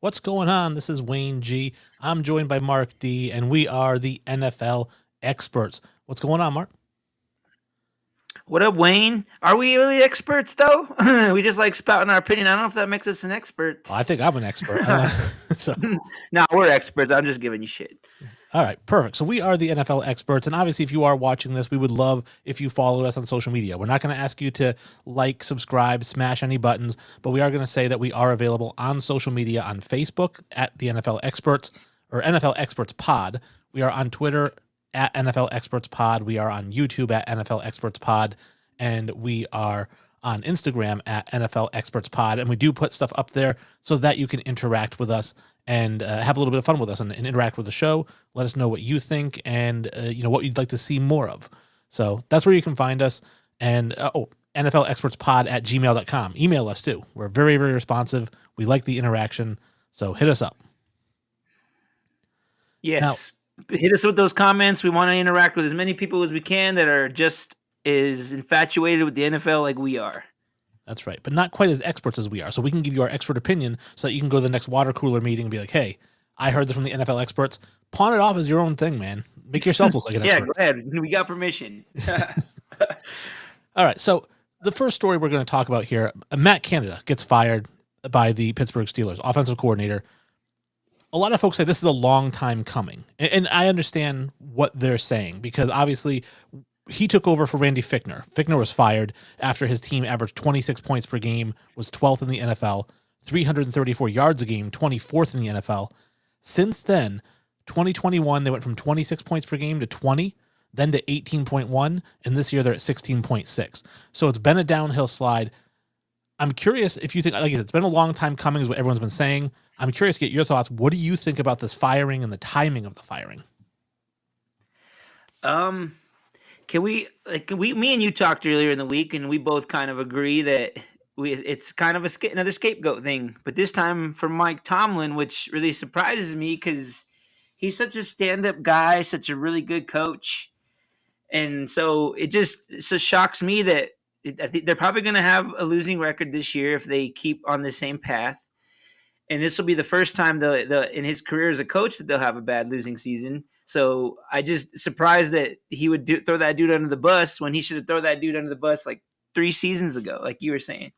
What's going on? This is Wayne G. I'm joined by Mark D, and we are the NFL experts. What's going on, Mark? What up, Wayne? Are we really experts, though? We just like spouting our opinion. I don't know if that makes us an expert. I think I'm an expert. So, No, we're experts. I'm just giving you shit. all right, perfect. So we are the NFL experts, and obviously, if you are watching this, we would love if you followed us on social media. We're not going to ask you to like, subscribe, smash any buttons, but we are going to say that we are available on social media on Facebook at the NFL Experts or NFL Experts Pod. We are on Twitter at NFL Experts Pod. We are on YouTube at NFL Experts Pod, and we are on Instagram at NFL Experts Pod. And we do put stuff up there so that you can interact with us and have a little bit of fun with us and interact with the show. Let us know what you think and what you'd like to see more of. So that's where you can find us. And NFL Experts Pod at gmail.com. Email us too. We're very, very responsive. We like the interaction. So hit us up. Yes. Hit us with those comments. We want to interact with as many people as we can that are just as infatuated with the NFL like we are. That's right, but not quite as experts as we are. So we can give you our expert opinion so that you can go to the next water cooler meeting and be like, hey, I heard this from the NFL experts. Pawn it off as your own thing, man. Make yourself look like an expert. Yeah, go ahead. We got permission. All right, so the first story we're going to talk about here, Matt Canada gets fired by the Pittsburgh Steelers, offensive coordinator. A lot of folks say this is a long time coming, and I understand what they're saying because obviously he took over for Randy Fichtner. Fichtner was fired after his team averaged 26 points per game, was 12th in the NFL, 334 yards a game, 24th in the NFL. Since then, 2021, they went from 26 points per game to 20, then to 18.1, and this year they're at 16.6. So it's been a downhill slide. I'm curious if you think, like I said, it's been a long time coming is what everyone's been saying. I'm curious to get your thoughts. What do you think about this firing and the timing of the firing? Me and you talked earlier in the week, and we both kind of agree that it's kind of another scapegoat thing, but this time for Mike Tomlin, which really surprises me because he's such a stand-up guy, such a really good coach, and so it just shocks me that I think they're probably going to have a losing record this year if they keep on the same path, and this will be the first time in his career as a coach that they'll have a bad losing season. So I just surprised that he would throw that dude under the bus when he should have thrown that dude under the bus like 3 seasons ago, like you were saying.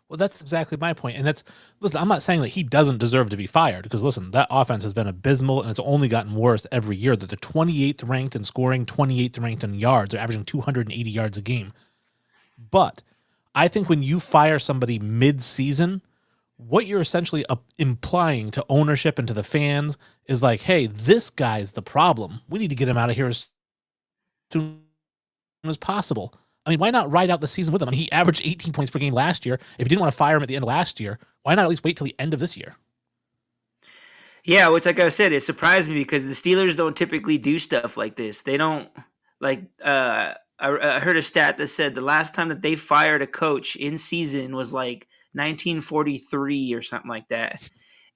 Well, that's exactly my point. And listen, I'm not saying that he doesn't deserve to be fired because, listen, that offense has been abysmal and it's only gotten worse every year. They're the 28th ranked in scoring, 28th ranked in yards. They're averaging 280 yards a game. But I think when you fire somebody mid-season, what you're essentially implying to ownership and to the fans is like, hey, this guy's the problem. We need to get him out of here as soon as possible. I mean, why not ride out the season with him? I mean, he averaged 18 points per game last year. If you didn't want to fire him at the end of last year, why not at least wait till the end of this year? Yeah, which, like I said, it surprised me because the Steelers don't typically do stuff like this. They don't, I heard a stat that said the last time that they fired a coach in season was like 1943 or something like that.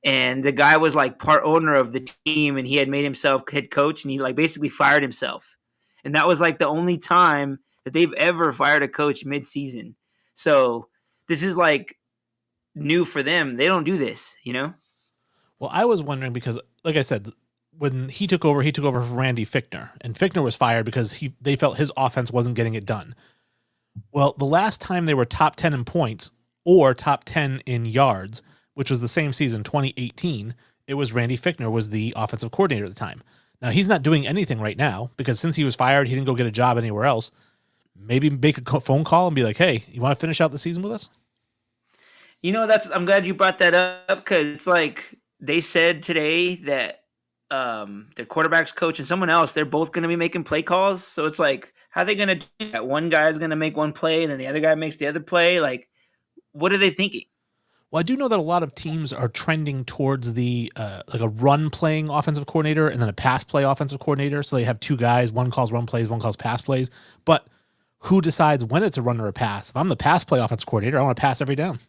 And the guy was like part owner of the team and he had made himself head coach and he like basically fired himself. And that was like the only time that they've ever fired a coach mid-season. So this is like new for them. They don't do this, you know? Well, I was wondering because, like I said, when he took over for Randy Fichtner, and Fichtner was fired because they felt his offense wasn't getting it done. Well, the last time they were top 10 in points or top 10 in yards, which was the same season, 2018, it was Randy Fichtner was the offensive coordinator at the time. Now, he's not doing anything right now because since he was fired, he didn't go get a job anywhere else. Maybe make a phone call and be like, hey, you want to finish out the season with us? You know, I'm glad you brought that up because it's like they said today that their quarterback's coach and someone else, they're both going to be making play calls. So it's like, how are they going to do that? One guy's going to make one play and then the other guy makes the other play. Like, what are they thinking? Well, I do know that a lot of teams are trending towards the like a run playing offensive coordinator and then a pass play offensive coordinator. So they have two guys, one calls run plays, one calls pass plays. But who decides when it's a run or a pass? If I'm the pass play offensive coordinator, I want to pass every down.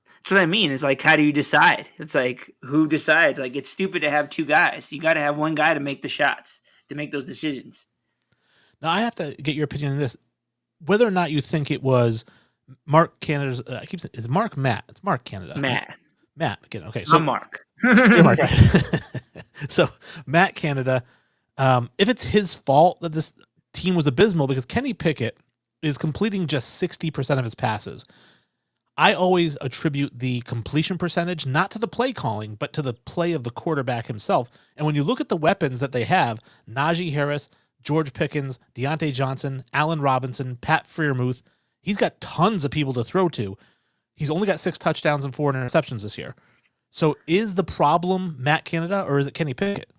That's what I mean. It's like, how do you decide? It's like, who decides? Like, it's stupid to have two guys. You got to have one guy to make the shots, to make those decisions. Now, I have to get your opinion on this. Whether or not you think it was Mark Canada's, it's Mark Matt. It's Mark Canada. Matt. Again. Okay. So I'm Mark. Earmark, right? So Matt Canada, if it's his fault that this team was abysmal, because Kenny Pickett is completing just 60% of his passes. I always attribute the completion percentage not to the play calling, but to the play of the quarterback himself. And when you look at the weapons that they have, Najee Harris, George Pickens, Deontay Johnson, Allen Robinson, Pat Freiermuth, he's got tons of people to throw to. He's only got 6 touchdowns and 4 interceptions this year. So is the problem Matt Canada or is it Kenny Pickett?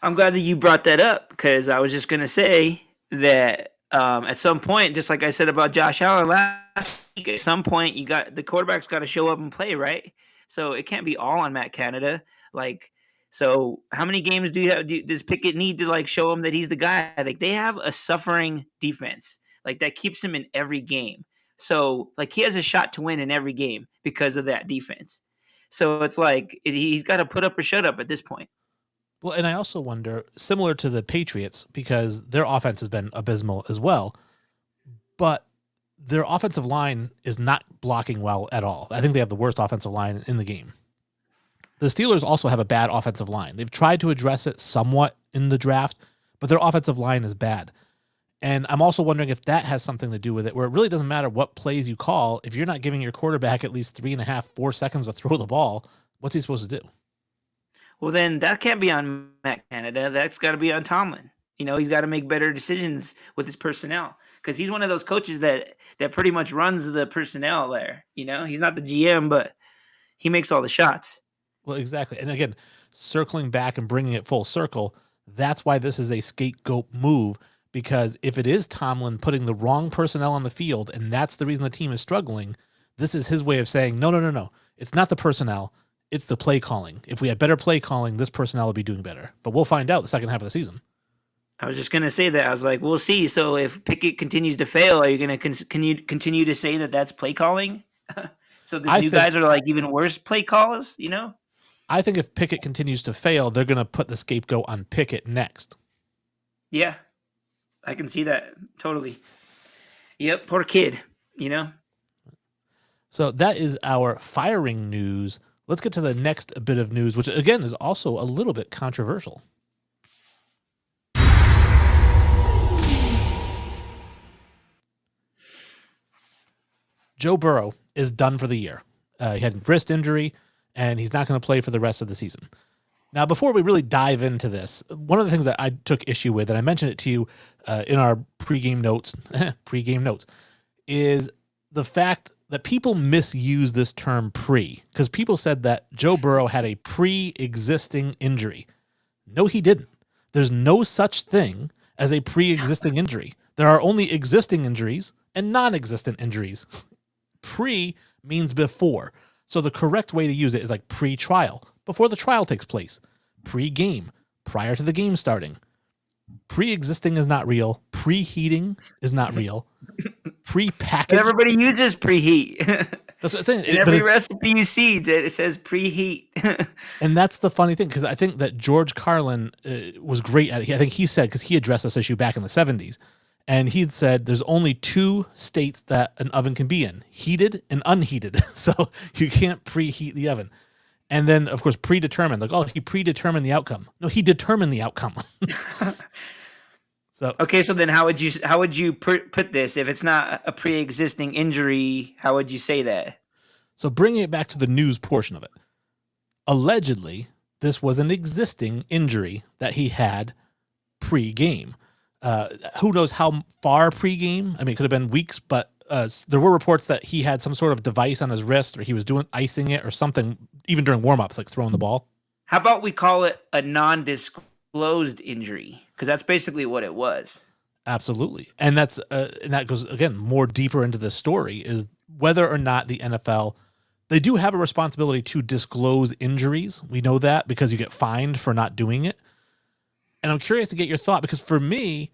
I'm glad that you brought that up, because I was just going to say that at some point, just like I said about Josh Allen last week, at some point the quarterback's got to show up and play, right? So it can't be all on Matt Canada. Like, so how many games does Pickett need to like show him that he's the guy? Like, they have a suffering defense like that keeps him in every game. So like he has a shot to win in every game because of that defense. So it's like he's got to put up or shut up at this point. Well, and I also wonder, similar to the Patriots, because their offense has been abysmal as well, but their offensive line is not blocking well at all. I think they have the worst offensive line in the game. The Steelers also have a bad offensive line. They've tried to address it somewhat in the draft, but their offensive line is bad. And I'm also wondering if that has something to do with it, where it really doesn't matter what plays you call. If you're not giving your quarterback at least 3.5, 4 seconds to throw the ball, what's he supposed to do? Well, then that can't be on Matt Canada. That's got to be on Tomlin. He's got to make better decisions with his personnel, because he's one of those coaches that pretty much runs the personnel there. He's not the GM, but he makes all the shots. Well, exactly. And again, circling back and bringing it full circle, that's why this is a scapegoat move, because if it is Tomlin putting the wrong personnel on the field and that's the reason the team is struggling, this is his way of saying, no. It's not the personnel. It's the play calling. If we had better play calling, this personnel would be doing better. But we'll find out the second half of the season. I was just going to say that. I was like, we'll see. So if Pickett continues to fail, are you going to continue to say that that's play calling? So the new guys are like even worse play callers, I think if Pickett continues to fail, they're going to put the scapegoat on Pickett next. Yeah, I can see that. Totally. Yep, poor kid, So that is our firing news. Let's get to the next bit of news, which again is also a little bit controversial. Joe Burrow is done for the year. He had a wrist injury, and he's not going to play for the rest of the season. Now, before we really dive into this, one of the things that I took issue with, and I mentioned it to you in our pregame notes, is the fact that people misuse this term because people said that Joe Burrow had a pre-existing injury. No, he didn't. There's no such thing as a pre-existing injury. There are only existing injuries and non-existent injuries. Pre means before. So the correct way to use it is like pre-trial, before the trial takes place. Pre-game, prior to the game starting. Pre-existing is not real. Preheating is not real. Pre-packaged. But everybody uses preheat. That's what I'm saying. In every recipe you see, it says preheat. And that's the funny thing, because I think that George Carlin was great at it. I think he said, because he addressed this issue back in the 70s, and he'd said there's only 2 states that an oven can be in, heated and unheated. So you can't preheat the oven. And then, of course, predetermined. Like, oh, he predetermined the outcome. No, he determined the outcome. So okay, so then how would you put this? If it's not a pre-existing injury, how would you say that? So bringing it back to the news portion of it, allegedly, this was an existing injury that he had pre-game. Who knows how far pre-game? I mean, it could have been weeks, but there were reports that he had some sort of device on his wrist, or he was doing icing it or something, even during warm-ups, like throwing the ball. How about we call it a non-disclosed injury? Because that's basically what it was. Absolutely. And that's and that goes, again, more deeper into the story, is whether or not the NFL, they do have a responsibility to disclose injuries. We know that because you get fined for not doing it. And I'm curious to get your thought, because for me,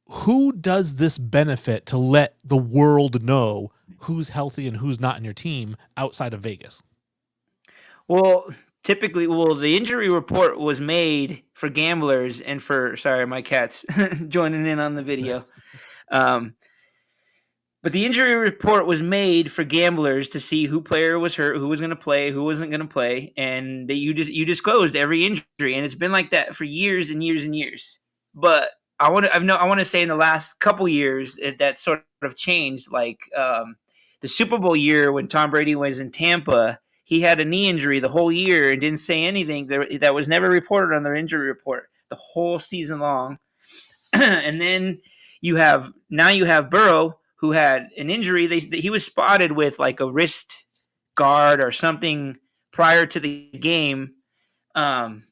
who does this benefit to let the world know who's healthy and who's not in your team outside of Vegas? Well, typically, the injury report was made for gamblers and for, sorry, my cat's joining in on the video. But the injury report was made for gamblers to see who player was hurt, who was going to play, who wasn't going to play, and that you disclosed every injury, and it's been like that for years and years and years. But I want to say in the last couple years that sort of changed. Like the Super Bowl year when Tom Brady was in Tampa, he had a knee injury the whole year and didn't say anything. That was never reported on their injury report the whole season long. And then you have Burrow, who had an injury. He was spotted with like a wrist guard or something prior to the game, um,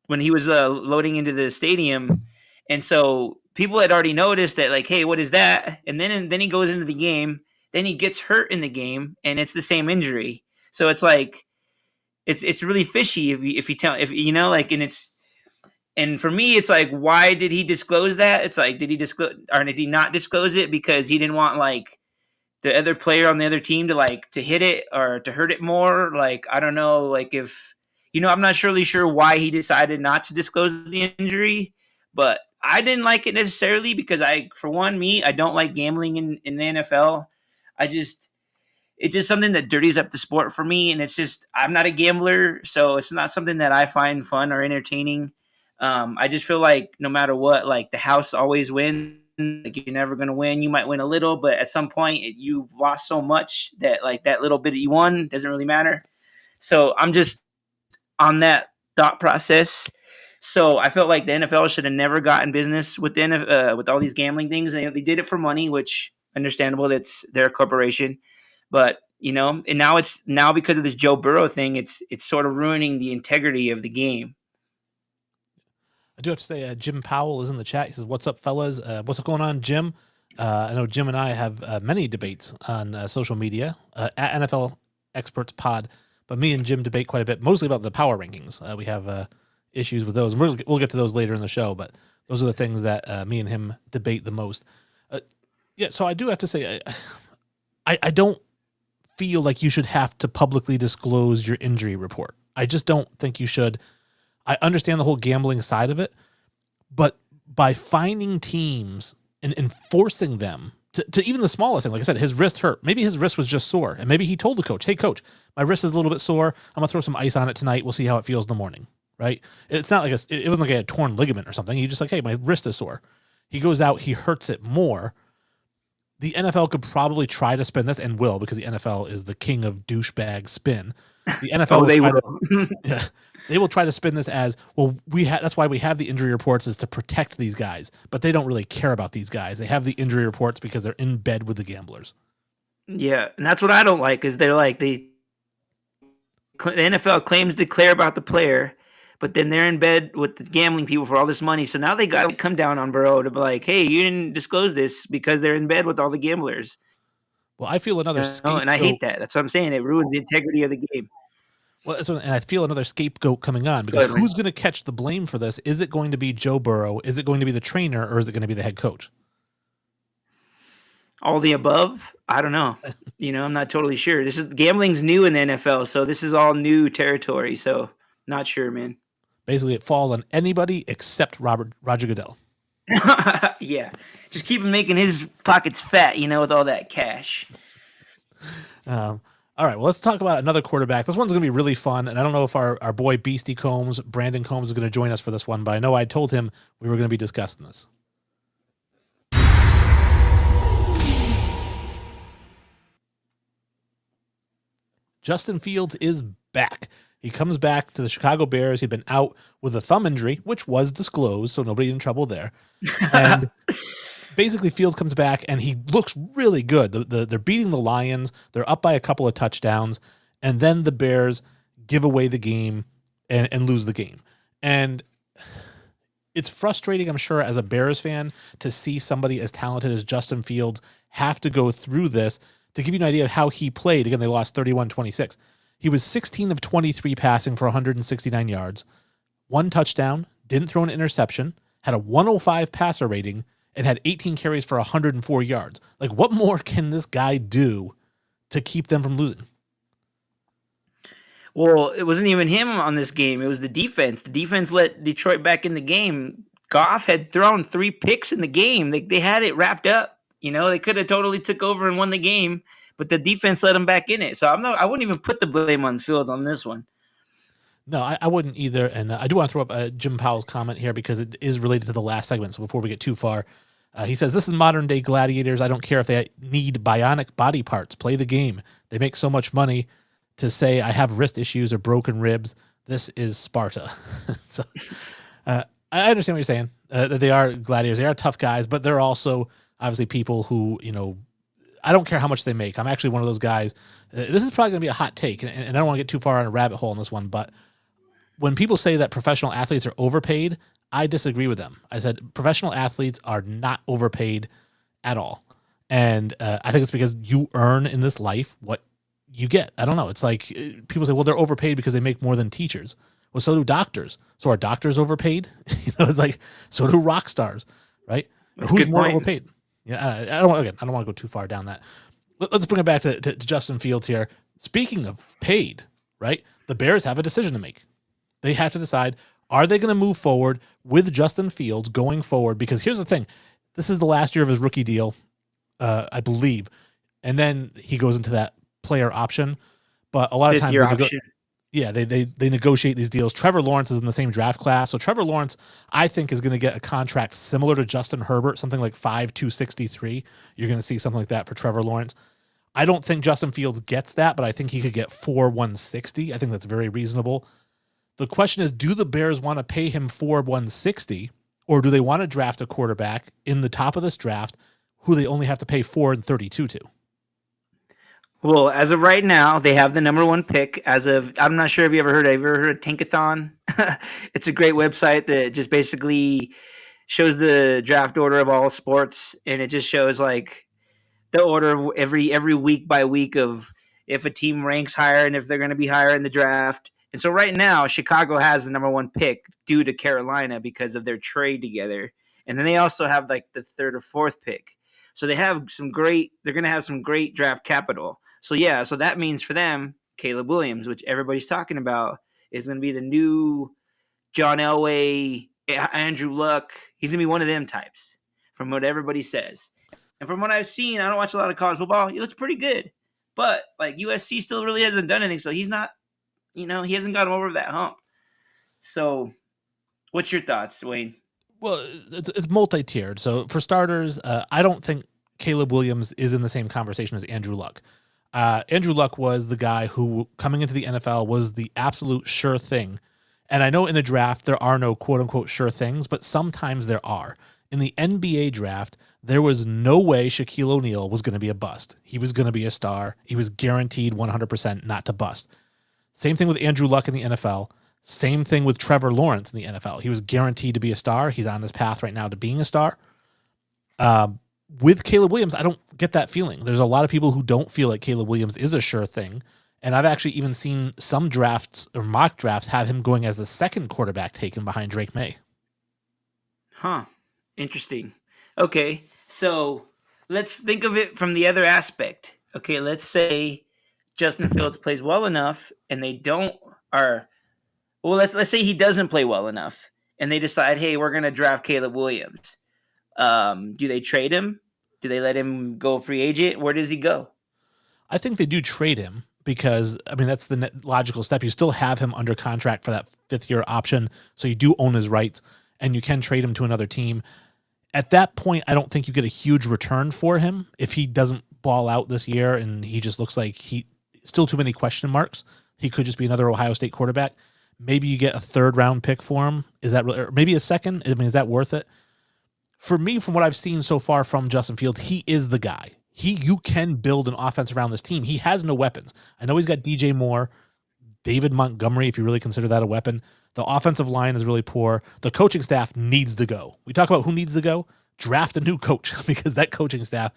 when he was loading into the stadium, and so people had already noticed that, like, hey, what is that? And then he goes into the game, then he gets hurt in the game, and it's the same injury. So it's like it's really fishy if you know, like, and for me, it's like, why did he disclose that? It's like, did he disclose or did he not disclose it because he didn't want like the other player on the other team to hit it or to hurt it more? Like, I don't know. Like, if I'm not really sure why he decided not to disclose the injury, but I didn't like it necessarily because I don't like gambling in the NFL. It's just something that dirties up the sport for me, and it's just, I'm not a gambler, so it's not something that I find fun or entertaining. I just feel like no matter what, like, the house always wins. Like, you're never going to win. You might win a little, but at some point you've lost so much that, like, that little bit that you won doesn't really matter. So I'm just on that thought process. So I felt like the NFL should have never gotten business with with all these gambling things. They did it for money, which understandable. That's their corporation. But and now because of this Joe Burrow thing, it's sort of ruining the integrity of the game. I do have to say, Jim Powell is in the chat. He says, "What's up, fellas? What's going on, Jim?" I know Jim and I have many debates on social media at NFL Experts Pod, but me and Jim debate quite a bit, mostly about the power rankings. We have issues with those, and we'll get to those later in the show. But those are the things that me and him debate the most. Yeah, so I do have to say, I don't feel like you should have to publicly disclose your injury report. I just don't think you should. I understand the whole gambling side of it, but by finding teams and forcing them to even the smallest thing, like I said, his wrist hurt. Maybe his wrist was just sore, and maybe he told the coach, "Hey, coach, my wrist is a little bit sore. I'm gonna throw some ice on it tonight. We'll see how it feels in the morning." Right? It's not like it wasn't like a torn ligament or something. He just like, "Hey, my wrist is sore." He goes out, he hurts it more. The NFL could probably try to spin this, and will, because the NFL is the king of douchebag spin. The NFL they will try to spin this as, well, that's why we have the injury reports, is to protect these guys, but they don't really care about these guys. They have the injury reports because they're in bed with the gamblers. Yeah, and that's what I don't like, is they're like, the NFL claims to care about the player, but then they're in bed with the gambling people for all this money. So now they got to come down on Burrow to be like, hey, you didn't disclose this because they're in bed with all the gamblers. Well, I feel another scapegoat. And I hate that. That's what I'm saying. It ruins the integrity of the game. Well, and I feel another scapegoat coming on, because who's going to catch the blame for this? Is it going to be Joe Burrow? Is it going to be the trainer? Or is it going to be the head coach? All the above? I don't know. I'm not totally sure. Gambling's new in the NFL, so this is all new territory. So not sure, man. Basically, it falls on anybody except Roger Goodell. Yeah. Just keep him making his pockets fat, with all that cash. All right, well, let's talk about another quarterback. This one's going to be really fun, and I don't know if our boy Beastie Combs, Brandon Combs, is going to join us for this one, but I know I told him we were going to be discussing this. Justin Fields is back. He comes back to the Chicago Bears. He'd been out with a thumb injury, which was disclosed, so nobody in trouble there. And basically, Fields comes back, and he looks really good. They're beating the Lions. They're up by a couple of touchdowns, and then the Bears give away the game and lose the game. And it's frustrating, I'm sure, as a Bears fan, to see somebody as talented as Justin Fields have to go through this. To give you an idea of how he played, again, they lost 31-26. He was 16 of 23 passing for 169 yards, 1 touchdown, didn't throw an interception, had a 105 passer rating, and had 18 carries for 104 yards. Like, what more can this guy do to keep them from losing? Well, it wasn't even him on this game. It was the defense. The defense let Detroit back in the game. Goff had thrown 3 picks in the game. They had it wrapped up. You know, they could have totally took over and won the game, but the defense let them back in it. So I wouldn't even put the blame on Fields on this one. No, I wouldn't either. And I do want to throw up Jim Powell's comment here because it is related to the last segment. So before we get too far, he says, "This is modern day gladiators. I don't care if they need bionic body parts. Play the game. They make so much money to say I have wrist issues or broken ribs. This is Sparta." So I understand what you're saying. That they are gladiators. They are tough guys, but they're also obviously people who, I don't care how much they make. I'm actually one of those guys. This is probably going to be a hot take, and I don't want to get too far on a rabbit hole in this one, but when people say that professional athletes are overpaid, I disagree with them. I said professional athletes are not overpaid at all. And I think it's because you earn in this life what you get. I don't know. It's like people say, well, they're overpaid because they make more than teachers. Well, so do doctors. So are doctors overpaid? It's like, so do rock stars, right? That's Who's a good more point. overpaid? Yeah, I don't want to go too far down that. Let's bring it back to Justin Fields here. Speaking of paid, right? The Bears have a decision to make. They have to decide, are they going to move forward with Justin Fields going forward? Because here's the thing. This is the last year of his rookie deal, I believe. And then he goes into that player option. But a lot of times, Fifth-year option. they negotiate these deals. Trevor Lawrence is in the same draft class. So Trevor Lawrence, I think, is going to get a contract similar to Justin Herbert, something like 5,263. You're going to see something like that for Trevor Lawrence. I don't think Justin Fields gets that, but I think he could get 4,160. I think that's very reasonable. The question is, do the Bears want to pay him 4,160, or do they want to draft a quarterback in the top of this draft who they only have to pay 4,32 to? Well, as of right now, they have the number one pick. I'm not sure if you ever heard. Have you ever heard of Tankathon? It's a great website that just basically shows the draft order of all sports, and it just shows like the order of every week by week of if a team ranks higher and if they're going to be higher in the draft. And so right now, Chicago has the number one pick due to Carolina because of their trade together. And then they also have like the third or fourth pick. So they're going to have some great draft capital. So yeah, so that means for them, Caleb Williams, which everybody's talking about, is going to be the new John Elway, Andrew Luck. He's going to be one of them types from what everybody says. And from what I've seen, I don't watch a lot of college football. He looks pretty good. But like USC still really hasn't done anything. So he's not, he hasn't gotten over that hump. So what's your thoughts, Wayne? Well, it's multi-tiered. So for starters, I don't think Caleb Williams is in the same conversation as Andrew Luck. Andrew Luck was the guy who, coming into the NFL, was the absolute sure thing. And I know in the draft, there are no quote-unquote sure things, but sometimes there are. In the NBA draft, there was no way Shaquille O'Neal was going to be a bust. He was going to be a star. He was guaranteed 100% not to bust. Same thing with Andrew Luck in the NFL. Same thing with Trevor Lawrence in the NFL. He was guaranteed to be a star. He's on his path right now to being a star. With Caleb Williams, I don't get that feeling. There's a lot of people who don't feel like Caleb Williams is a sure thing. And I've actually even seen some drafts or mock drafts have him going as the second quarterback taken behind Drake May. Huh. Interesting. Okay. So let's think of it from the other aspect. Okay. Let's say Justin Fields plays well enough and let's say he doesn't play well enough and they decide, hey, we're going to draft Caleb Williams. Do they trade him? Do they let him go free agent? Where does he go? I think they do trade him because, I mean, that's the logical step. You still have him under contract for that fifth-year option, so you do own his rights, and you can trade him to another team. At that point, I don't think you get a huge return for him if he doesn't ball out this year and he just looks like still too many question marks. He could just be another Ohio State quarterback. Maybe you get a third-round pick for him. Is that or maybe a second? I mean, is that worth it? For me, from what I've seen so far from Justin Fields, he is the guy. You can build an offense around this team. He has no weapons. I know he's got DJ Moore, David Montgomery, if you really consider that a weapon. The offensive line is really poor. The coaching staff needs to go. We talk about who needs to go. Draft a new coach because that coaching staff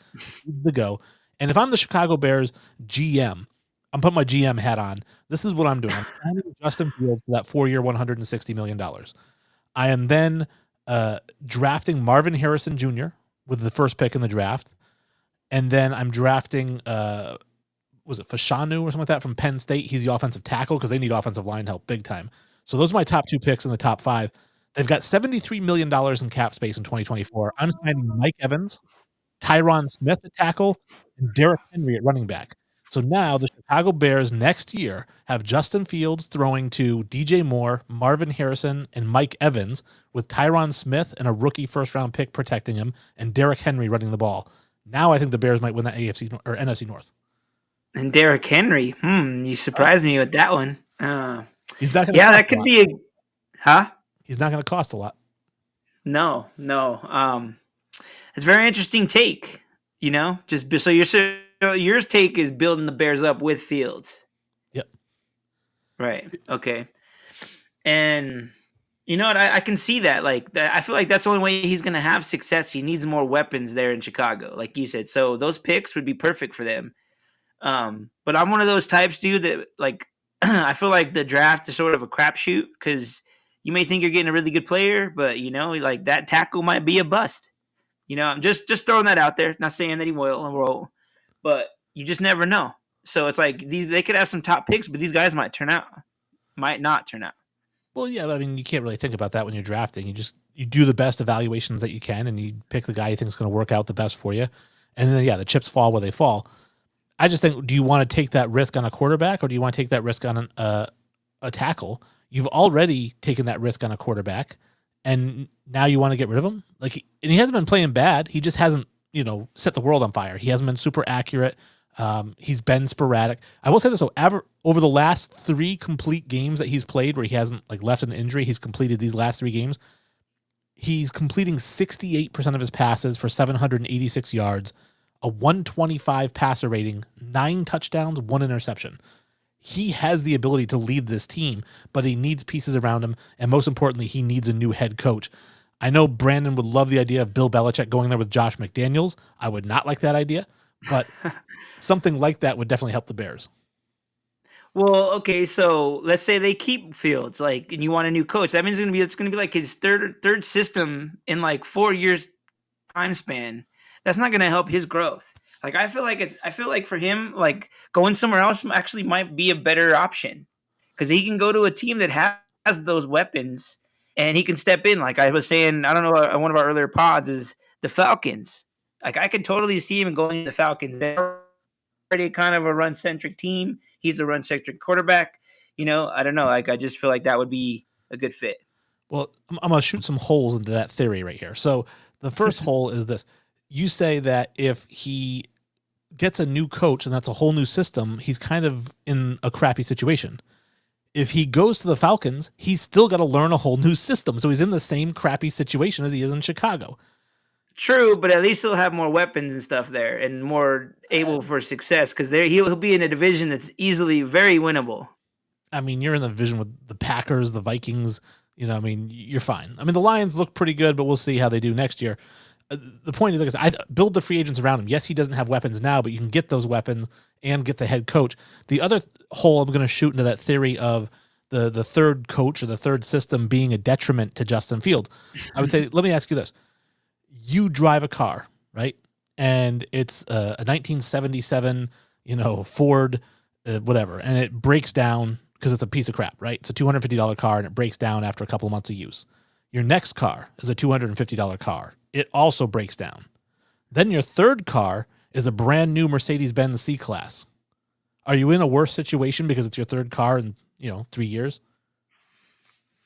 needs to go. And if I'm the Chicago Bears GM, I'm putting my GM hat on. This is what I'm doing. I'm signing Justin Fields for that 4-year, $160 million. I am then drafting Marvin Harrison Jr. with the first pick in the draft. And then I'm drafting, was it Fashanu or something like that from Penn State? He's the offensive tackle because they need offensive line help big time. So those are my top 2 picks in the top 5. They've got $73 million in cap space in 2024. I'm signing Mike Evans Tyron Smith at tackle, and Derrick Henry at running back. So now the Chicago Bears next year have Justin Fields throwing to DJ Moore, Marvin Harrison, and Mike Evans, with Tyron Smith and a rookie first-round pick protecting him, and Derrick Henry running the ball. Now I think the Bears might win that AFC or NFC North. And Derrick Henry, you surprised me with that one. He's not going to. Yeah, that could be He's not going to cost a lot. No. It's a very interesting take. Just so your take is building the Bears up with Fields. Yep. Right. Okay. And you know what? I can see that. Like, I feel like that's the only way he's going to have success. He needs more weapons there in Chicago, like you said. So those picks would be perfect for them. But I'm one of those types, dude, that like I feel like the draft is sort of a crapshoot because you may think you're getting a really good player, but like that tackle might be a bust. I'm just throwing that out there. Not saying that he will, but you just never know. So it's like they could have some top picks, but these guys might not turn out. Well, yeah, I mean, you can't really think about that when you're drafting. You do the best evaluations that you can, and you pick the guy you think is going to work out the best for you. And then, the chips fall where they fall. I just think, do you want to take that risk on a quarterback, or do you want to take that risk on a tackle? You've already taken that risk on a quarterback, and now you want to get rid of him? And he hasn't been playing bad. He just hasn't, set the world on fire. He hasn't been super accurate. He's been sporadic. I will say this, over the last 3 complete games that he's played where he hasn't left an injury, he's completed these last 3 games. He's completing 68% of his passes for 786 yards, a 125 passer rating, 9 touchdowns, 1 interception. He has the ability to lead this team, but he needs pieces around him, and most importantly, he needs a new head coach. I know Brandon would love the idea of Bill Belichick going there with Josh McDaniels. I would not like that idea, but something like that would definitely help the Bears. Well, okay, so let's say they keep Fields, and you want a new coach. That means it's gonna be like his third system in 4 years time span. That's not gonna help his growth. I feel like for him, going somewhere else actually might be a better option because he can go to a team that has those weapons and he can step in. Like I was saying, I don't know, one of our earlier pods is the Falcons. I could totally see him going to the Falcons. They're already kind of a run-centric team. He's a run-centric quarterback. I don't know. I just feel like that would be a good fit. Well, I'm going to shoot some holes into that theory right here. So the first hole is this. You say that if he gets a new coach and that's a whole new system, he's kind of in a crappy situation. If he goes to the Falcons, he's still got to learn a whole new system. So he's in the same crappy situation as he is in Chicago. True, but at least he'll have more weapons and stuff there and more able for success because he'll be in a division that's easily very winnable. I mean, you're in the division with the Packers, the Vikings. You're fine. I mean, the Lions look pretty good, but we'll see how they do next year. The point is, I build the free agents around him. Yes, he doesn't have weapons now, but you can get those weapons and get the head coach. The other hole I'm going to shoot into that theory of the third coach or the third system being a detriment to Justin Fields. I would say, let me ask you this. You drive a car, right? And it's a 1977, Ford, whatever, and it breaks down because it's a piece of crap, right? It's a $250 car and it breaks down after a couple of months of use. Your next car is a $250 car. It also breaks down. Then your third car is a brand new Mercedes-Benz C-Class. Are you in a worse situation because it's your third car in, 3 years?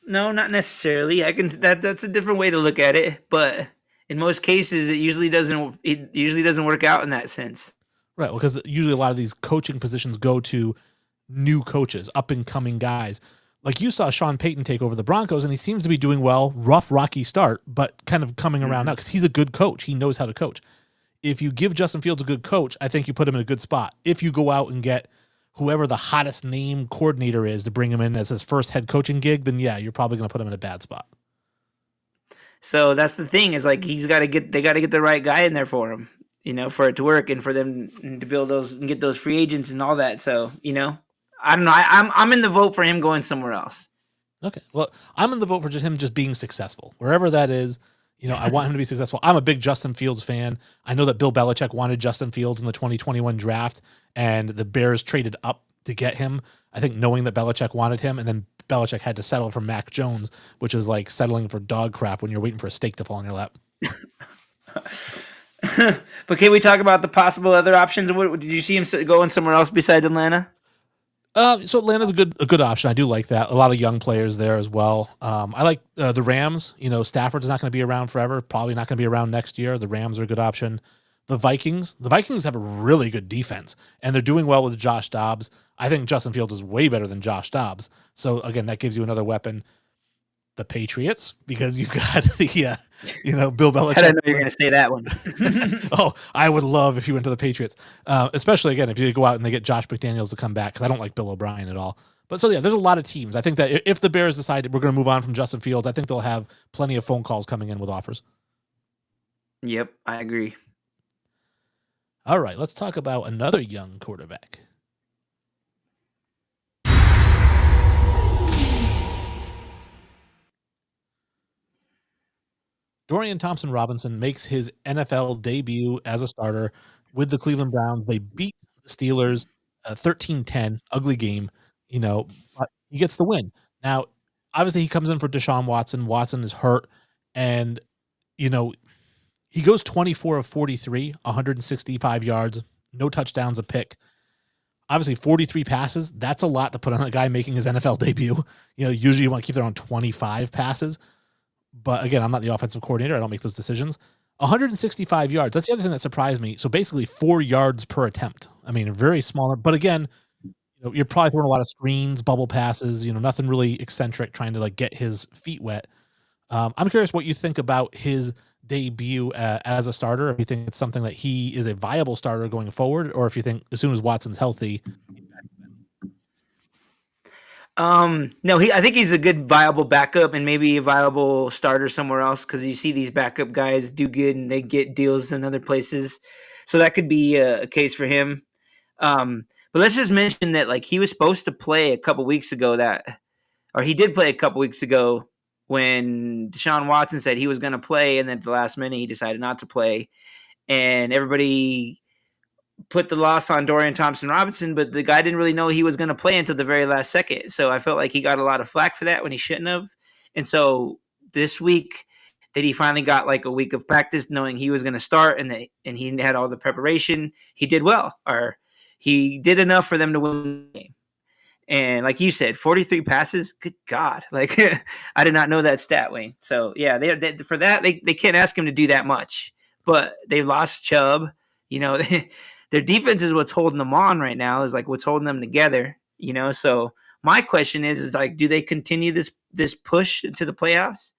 No, not necessarily. That's a different way to look at it, but in most cases it usually doesn't work out in that sense. Right, well, because usually a lot of these coaching positions go to new coaches, up and coming guys. Like you saw Sean Payton take over the Broncos, and he seems to be doing well. Rough, rocky start, but kind of coming around now because he's a good coach. He knows how to coach. If you give Justin Fields a good coach, I think you put him in a good spot. If you go out and get whoever the hottest name coordinator is to bring him in as his first head coaching gig, then yeah, you're probably going to put him in a bad spot. So that's the thing is they got to get the right guy in there for him, for it to work and for them to build those and get those free agents and all that. So, I don't know. I'm in the vote for him going somewhere else. Okay. Well, I'm in the vote for him just being successful. Wherever that is, I want him to be successful. I'm a big Justin Fields fan. I know that Bill Belichick wanted Justin Fields in the 2021 draft, and the Bears traded up to get him, I think knowing that Belichick wanted him, and then Belichick had to settle for Mac Jones, which is like settling for dog crap when you're waiting for a steak to fall on your lap. But can we talk about the possible other options? What, did you see him going somewhere else besides Atlanta? So Atlanta's a good option. I do like that. A lot of young players there as well. I like the Rams. You know, Stafford's not going to be around forever. Probably not going to be around next year. The Rams are a good option. The Vikings. The Vikings have a really good defense, and they're doing well with Josh Dobbs. I think Justin Fields is way better than Josh Dobbs. So again, that gives you another weapon. The Patriots, because you've got the Bill Belichick. I didn't know you were going to say that one. Oh, I would love if you went to the Patriots, especially again if you go out and they get Josh McDaniels to come back, because I don't like Bill O'Brien at all. But so yeah, there's a lot of teams. I think that if the Bears decide we're going to move on from Justin Fields, I think they'll have plenty of phone calls coming in with offers. Yep, I agree. All right, let's talk about another young quarterback. Dorian Thompson-Robinson makes his NFL debut as a starter with the Cleveland Browns. They beat the Steelers 13-10, ugly game, but he gets the win. Now, obviously, he comes in for Deshaun Watson. Watson is hurt, and, he goes 24 of 43, 165 yards, no touchdowns, a pick. Obviously, 43 passes, that's a lot to put on a guy making his NFL debut. Usually you want to keep it around 25 passes. But again, I'm not the offensive coordinator. I don't make those decisions. 165 yards. That's the other thing that surprised me. So basically 4 yards per attempt. I mean, a very small, but again, you're probably throwing a lot of screens, bubble passes, nothing really eccentric, trying to get his feet wet. I'm curious what you think about his debut as a starter. If you think it's something that he is a viable starter going forward, or if you think as soon as Watson's healthy. No, I think he's a good viable backup and maybe a viable starter somewhere else, because you see these backup guys do good and they get deals in other places. So that could be a case for him. But let's just mention that he was supposed to play a couple weeks ago he did play a couple weeks ago when Deshaun Watson said he was going to play, and then at the last minute he decided not to play. And everybody put the loss on Dorian Thompson-Robinson, but the guy didn't really know he was going to play until the very last second. So I felt like he got a lot of flack for that when he shouldn't have. And so this week that he finally got a week of practice knowing he was going to start and he had all the preparation, he did well, or he did enough for them to win the game. And like you said, 43 passes, good God. I did not know that stat, Wayne. So yeah, they for that, they can't ask him to do that much, but they lost Chubb, their defense is what's holding them on right now, is what's holding them together, So my question is do they continue this push into the playoffs?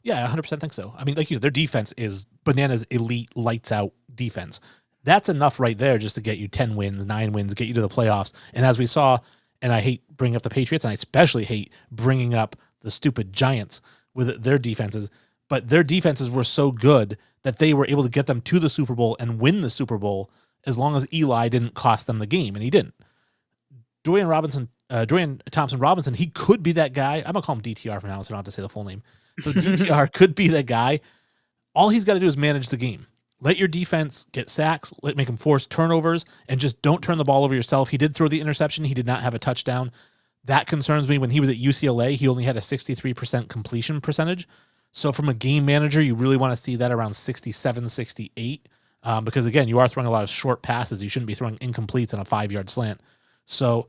Yeah, 100% think so. I mean, like you said, their defense is bananas, elite, lights out defense. That's enough right there just to get you 10 wins, 9 wins, get you to the playoffs. And as we saw, and I hate bringing up the Patriots, and I especially hate bringing up the stupid Giants with their defenses, but their defenses were so good that they were able to get them to the Super Bowl and win the Super Bowl as long as Eli didn't cost them the game, and he didn't. Dorian Thompson-Robinson, he could be that guy. I'm going to call him DTR from now, so I don't have to say the full name. So DTR could be that guy. All he's got to do is manage the game. Let your defense get sacks, make him force turnovers, and just don't turn the ball over yourself. He did throw the interception. He did not have a touchdown. That concerns me. When he was at UCLA, he only had a 63% completion percentage. So from a game manager, you really want to see that around 67, 68, because again, you are throwing a lot of short passes. You shouldn't be throwing incompletes on a 5-yard slant. So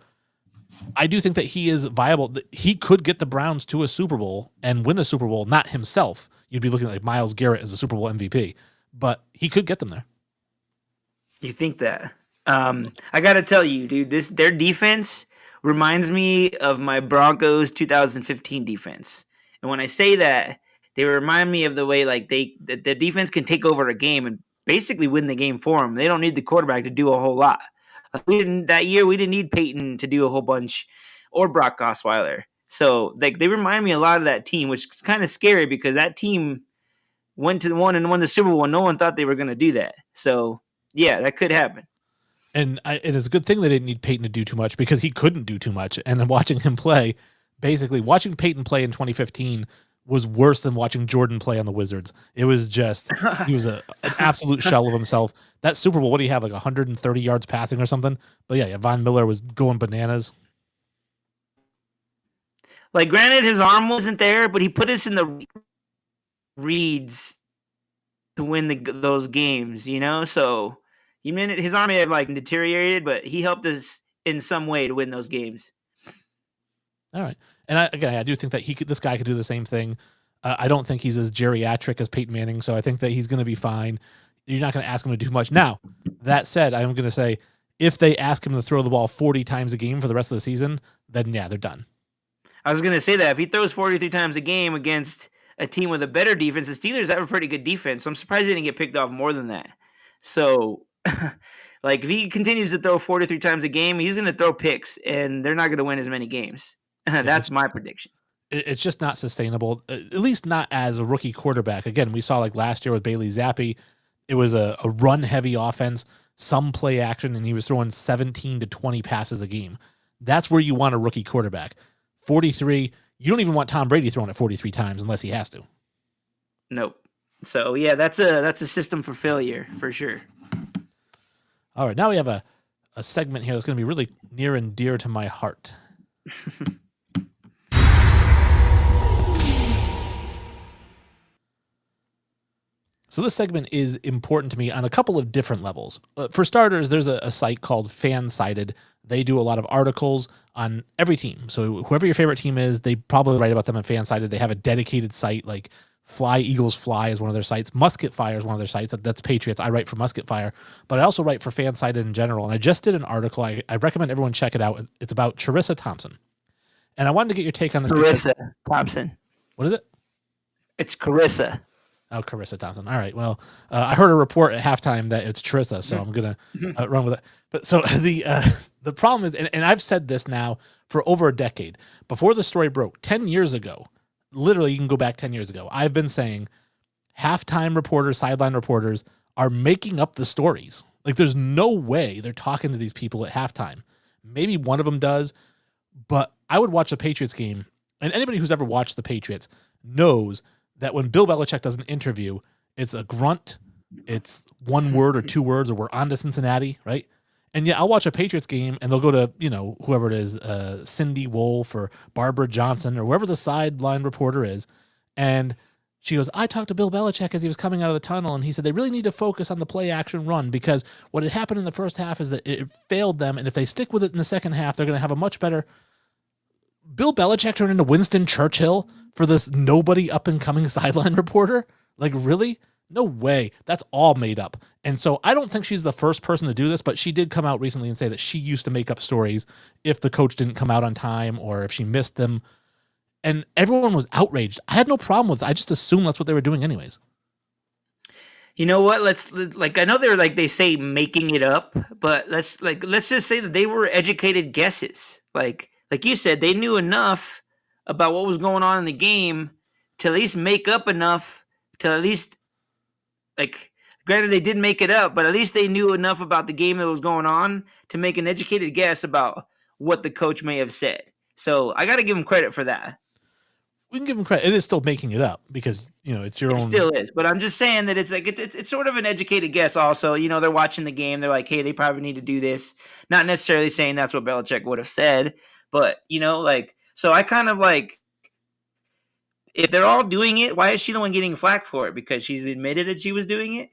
I do think that he is viable. He could get the Browns to a Super Bowl and win a Super Bowl, not himself. You'd be looking at Myles Garrett as a Super Bowl MVP, but he could get them there. You think that? I got to tell you, dude, their defense reminds me of my Broncos 2015 defense. And when I say that, they remind me of the way the defense can take over a game and basically win the game for them. They don't need the quarterback to do a whole lot. We didn't need Peyton to do a whole bunch, or Brock Osweiler. So they remind me a lot of that team, which is kind of scary because that team went to the one and won the Super Bowl. No one thought they were going to do that. So yeah, that could happen. And it's a good thing they didn't need Peyton to do too much, because he couldn't do too much. And then watching him play, basically watching Peyton play in 2015 was worse than watching Jordan play on the Wizards. It was just, he was an absolute shell of himself. That Super Bowl, what do you have, 130 yards passing or something? But yeah, Von Miller was going bananas. Granted, his arm wasn't there, but he put us in the reads to win those games, you know? So his arm may have like deteriorated, but he helped us in some way to win those games. All right. And I do think that this guy could do the same thing. I don't think he's as geriatric as Peyton Manning, so I think that he's going to be fine. You're not going to ask him to do much. Now, that said, I'm going to say if they ask him to throw the ball 40 times a game for the rest of the season, then yeah, they're done. I was going to say that if he throws 43 times a game against a team with a better defense, the Steelers have a pretty good defense. So I'm surprised they didn't get picked off more than that. So, like, if he continues to throw 43 times a game, he's going to throw picks, and they're not going to win as many games. That's my prediction. It's just not sustainable, at least not as a rookie quarterback. Again, we saw like last year with Bailey Zappi, it was a run-heavy offense, some play action, and he was throwing 17 to 20 passes a game. That's where you want a rookie quarterback. 43, you don't even want Tom Brady throwing it 43 times unless he has to. Nope. So, yeah, that's a system for failure, for sure. All right, now we have a segment here that's going to be really near and dear to my heart. So this segment is important to me on a couple of different levels. For starters, there's a site called Fansided. They do a lot of articles on every team. So whoever your favorite team is, they probably write about them on Fansided. They have a dedicated site like Fly Eagles Fly is one of their sites. Musket Fire is one of their sites. That's Patriots. I write for Musket Fire, but I also write for Fansided in general. And I just did an article. I recommend everyone check it out. It's about Charissa Thompson. And I wanted to get your take on this. Charissa Thompson. What is it? It's Charissa. Oh, Charissa Thompson. All right. Well, I heard a report at halftime that it's Charissa, so I'm gonna run with it. But so the problem is, and I've said this now for over a decade. Before the story broke, 10 years ago, literally, you can go back 10 years ago. I've been saying halftime reporters, sideline reporters are making up the stories. Like, there's no way they're talking to these people at halftime. Maybe one of them does, but I would watch a Patriots game, and anybody who's ever watched the Patriots knows that when Bill Belichick does an interview, it's a grunt, it's one word or two words, or we're on to Cincinnati, right? And yeah, I'll watch a Patriots game and they'll go to, whoever it is, Cindy Wolf or Barbara Johnson or whoever the sideline reporter is. And she goes, I talked to Bill Belichick as he was coming out of the tunnel, and he said they really need to focus on the play action run because what had happened in the first half is that it failed them. And if they stick with it in the second half, they're going to have a much better. Bill Belichick turned into Winston Churchill for this nobody up and coming sideline reporter? Like, really? No way. That's all made up. And so I don't think she's the first person to do this, but she did come out recently and say that she used to make up stories if the coach didn't come out on time or if she missed them. And everyone was outraged. I had no problem with it. I just assumed that's what they were doing anyways. You know what? I know they're they say making it up, but let's just say that they were educated guesses. Like you said, they knew enough about what was going on in the game to at least make up enough to at least, granted they didn't make it up, but at least they knew enough about the game that was going on to make an educated guess about what the coach may have said. So I got to give them credit for that. We can give them credit. It is still making it up because, it's your own. It still is. But I'm just saying that it's sort of an educated guess also. They're watching the game. They're like, hey, they probably need to do this. Not necessarily saying that's what Belichick would have said. But, so I kind of if they're all doing it, why is she the one getting flack for it? Because she's admitted that she was doing it?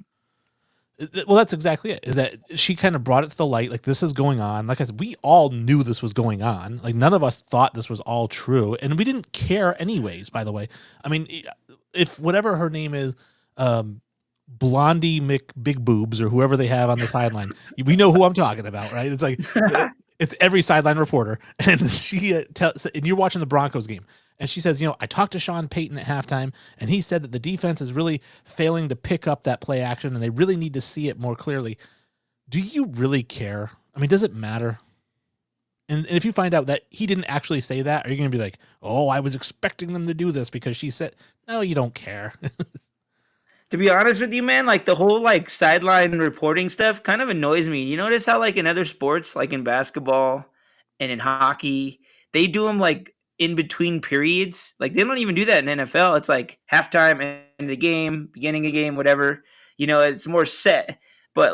Well, that's exactly it, is that she kind of brought it to the light. Like, this is going on. Like I said, we all knew this was going on. Like, none of us thought this was all true. And we didn't care anyways, by the way. I mean, if whatever her name is, Blondie Big Boobs or whoever they have on the sideline, we know who I'm talking about, right? It's like, it's every sideline reporter. And she and you're watching the Broncos game. And she says, I talked to Sean Payton at halftime, and he said that the defense is really failing to pick up that play action, and they really need to see it more clearly. Do you really care? I mean, does it matter? And if you find out that he didn't actually say that, are you going to be like, oh, I was expecting them to do this because she said, no, you don't care. To be honest with you, man, the whole sideline reporting stuff kind of annoys me. You notice how in other sports, like in basketball and in hockey, they do them in between periods. They don't even do that in NFL. It's halftime, end of the game, beginning of the game, whatever. It's more set. But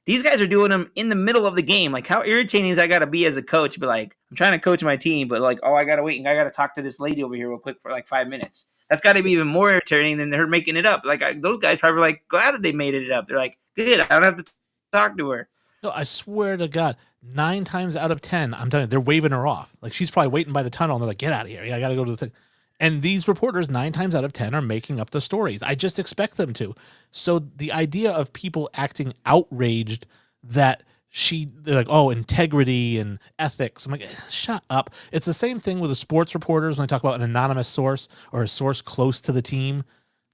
These guys are doing them in the middle of the game. Like, how irritating is that got to be as a coach? But like, I'm trying to coach my team, but like, oh, I got to wait and I got to talk to this lady over here real quick for like 5 minutes. That's got to be even more irritating than her making it up. Like, those guys probably like glad that they made it up. They're like, good, I don't have to talk to her. No, I swear to God, 9 times out of 10, I'm telling you, they're waving her off. Like she's probably waiting by the tunnel, and they're like, "Get out of here! I got to go to the thing." And these reporters, 9 times out of 10, are making up the stories. I just expect them to. So the idea of people acting outraged that they're like, oh, integrity and ethics. I'm like, shut up. It's the same thing with the sports reporters when they talk about an anonymous source or a source close to the team.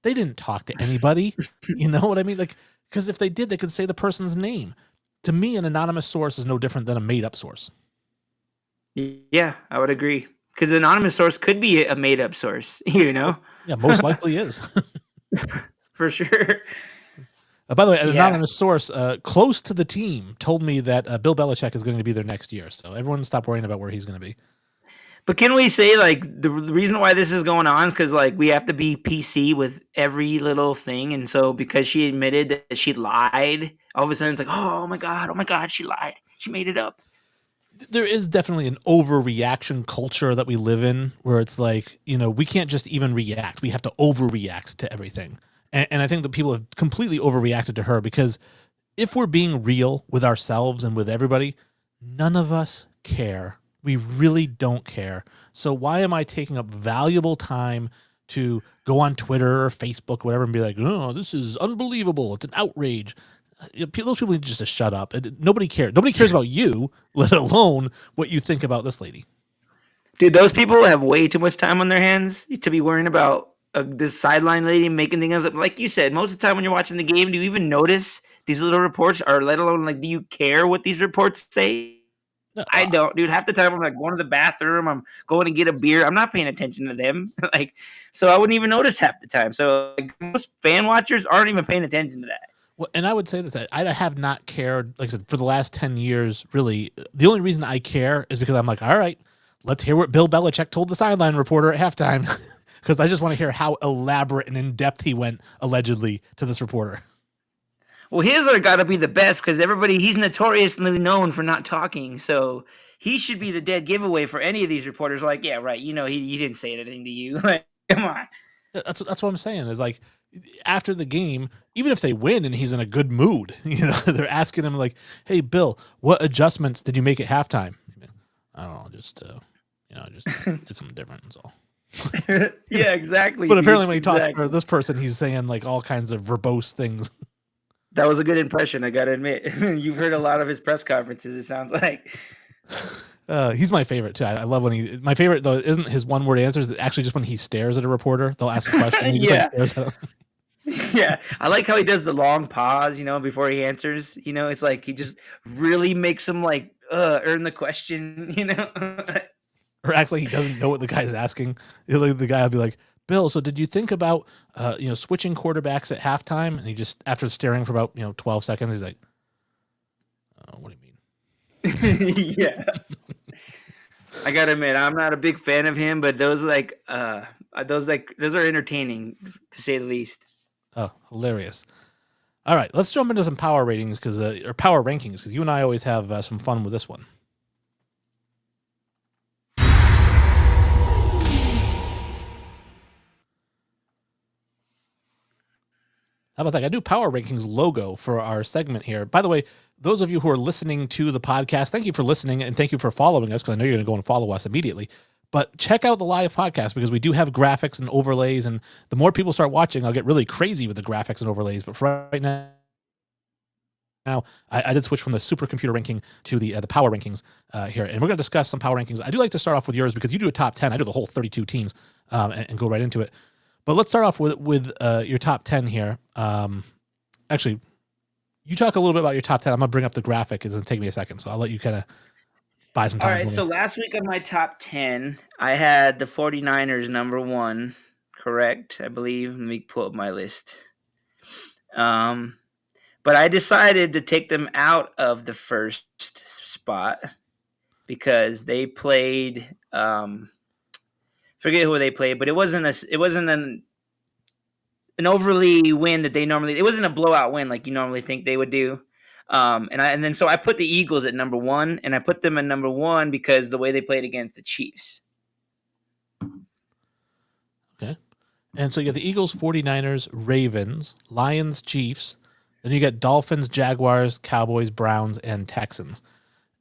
They didn't talk to anybody. You know what I mean? Like, because if they did, they could say the person's name. To me, an anonymous source is no different than a made-up source. Yeah, I would agree. Because an anonymous source could be a made-up source, you know? Yeah, most likely is. For sure. By the way, an anonymous source close to the team told me that Bill Belichick is going to be there next year. So everyone stop worrying about where he's going to be. But can we say, like, the reason why this is going on is because, like, we have to be PC with every little thing. And so because she admitted that she lied, all of a sudden it's like, oh my God, she lied. She made it up. There is definitely an overreaction culture that we live in where it's like, we can't just even react. We have to overreact to everything. And I think that people have completely overreacted to her because if we're being real with ourselves and with everybody, none of us care. We really don't care. So why am I taking up valuable time to go on Twitter or Facebook, whatever, and be like, oh, this is unbelievable. It's an outrage. Those people need just to shut up. Nobody cares. Nobody cares about you, let alone what you think about this lady. Dude, those people have way too much time on their hands to be worrying about this sideline lady making things up. Like you said, most of the time when you're watching the game, do you even notice these little reports, or let alone like, do you care what these reports say? No, I don't, dude. Half the time I'm like going to the bathroom, I'm going to get a beer. I'm not paying attention to them. Like, so I wouldn't even notice half the time. So like, most fan watchers aren't even paying attention to that. Well, and I would say this, I have not cared, like I said, for the last 10 years, really. The only reason I care is because I'm like, all right, let's hear what Bill Belichick told the sideline reporter at halftime. Because I just want to hear how elaborate and in-depth he went, allegedly, to this reporter. Well, his are got to be the best because he's notoriously known for not talking. So he should be the dead giveaway for any of these reporters. Like, yeah, right. He didn't say anything to you. Like, come on. That's what I'm saying is like, after the game, even if they win and he's in a good mood, they're asking him like, hey, Bill, what adjustments did you make at halftime? I don't know, just did something different. That's all. Yeah, exactly. But apparently when he talks to this person, he's saying like all kinds of verbose things. That was a good impression, I got to admit. You've heard a lot of his press conferences, it sounds like. He's my favorite too. I love when my favorite though isn't his one word answers. It's actually just when he stares at a reporter. They'll ask a question and he just like stares at them. Yeah, I like how he does the long pause, before he answers. It's like he just really makes him like earn the question, Or acts like he doesn't know what the guy's asking. The guy will be like, Bill, so did you think about switching quarterbacks at halftime? And he just, after staring for about 12 seconds, he's like, what do you mean? Yeah. I gotta admit, I'm not a big fan of him, but those are entertaining to say the least. Oh, hilarious. All right, let's jump into some power ratings or power rankings because you and I always have some fun with this one. How about that? I do power rankings logo for our segment here. By the way, those of you who are listening to the podcast, thank you for listening and thank you for following us because I know you're going to go and follow us immediately. But check out the live podcast because we do have graphics and overlays, and the more people start watching, I'll get really crazy with the graphics and overlays. But for right now, I did switch from the supercomputer ranking to the power rankings here, and we're going to discuss some power rankings. I do like to start off with yours because you do a top 10. I do the whole 32 teams and go right into it. But let's start off with your top 10 here. Actually, you talk a little bit about your top 10. I'm going to bring up the graphic. It's going to take me a second, so I'll let you kind of buy some time. All right, so last week on my top 10, I had the 49ers number 1, correct? I believe. Let me pull up my list. But I decided to take them out of the first spot because they played forget who they played, but it wasn't an overly win that they normally. It wasn't a blowout win like you normally think they would do. So I put the Eagles at number 1, and I put them at number 1 because the way they played against the Chiefs. Okay. And so you got the Eagles, 49ers, Ravens, Lions, Chiefs. Then you got Dolphins, Jaguars, Cowboys, Browns, and Texans.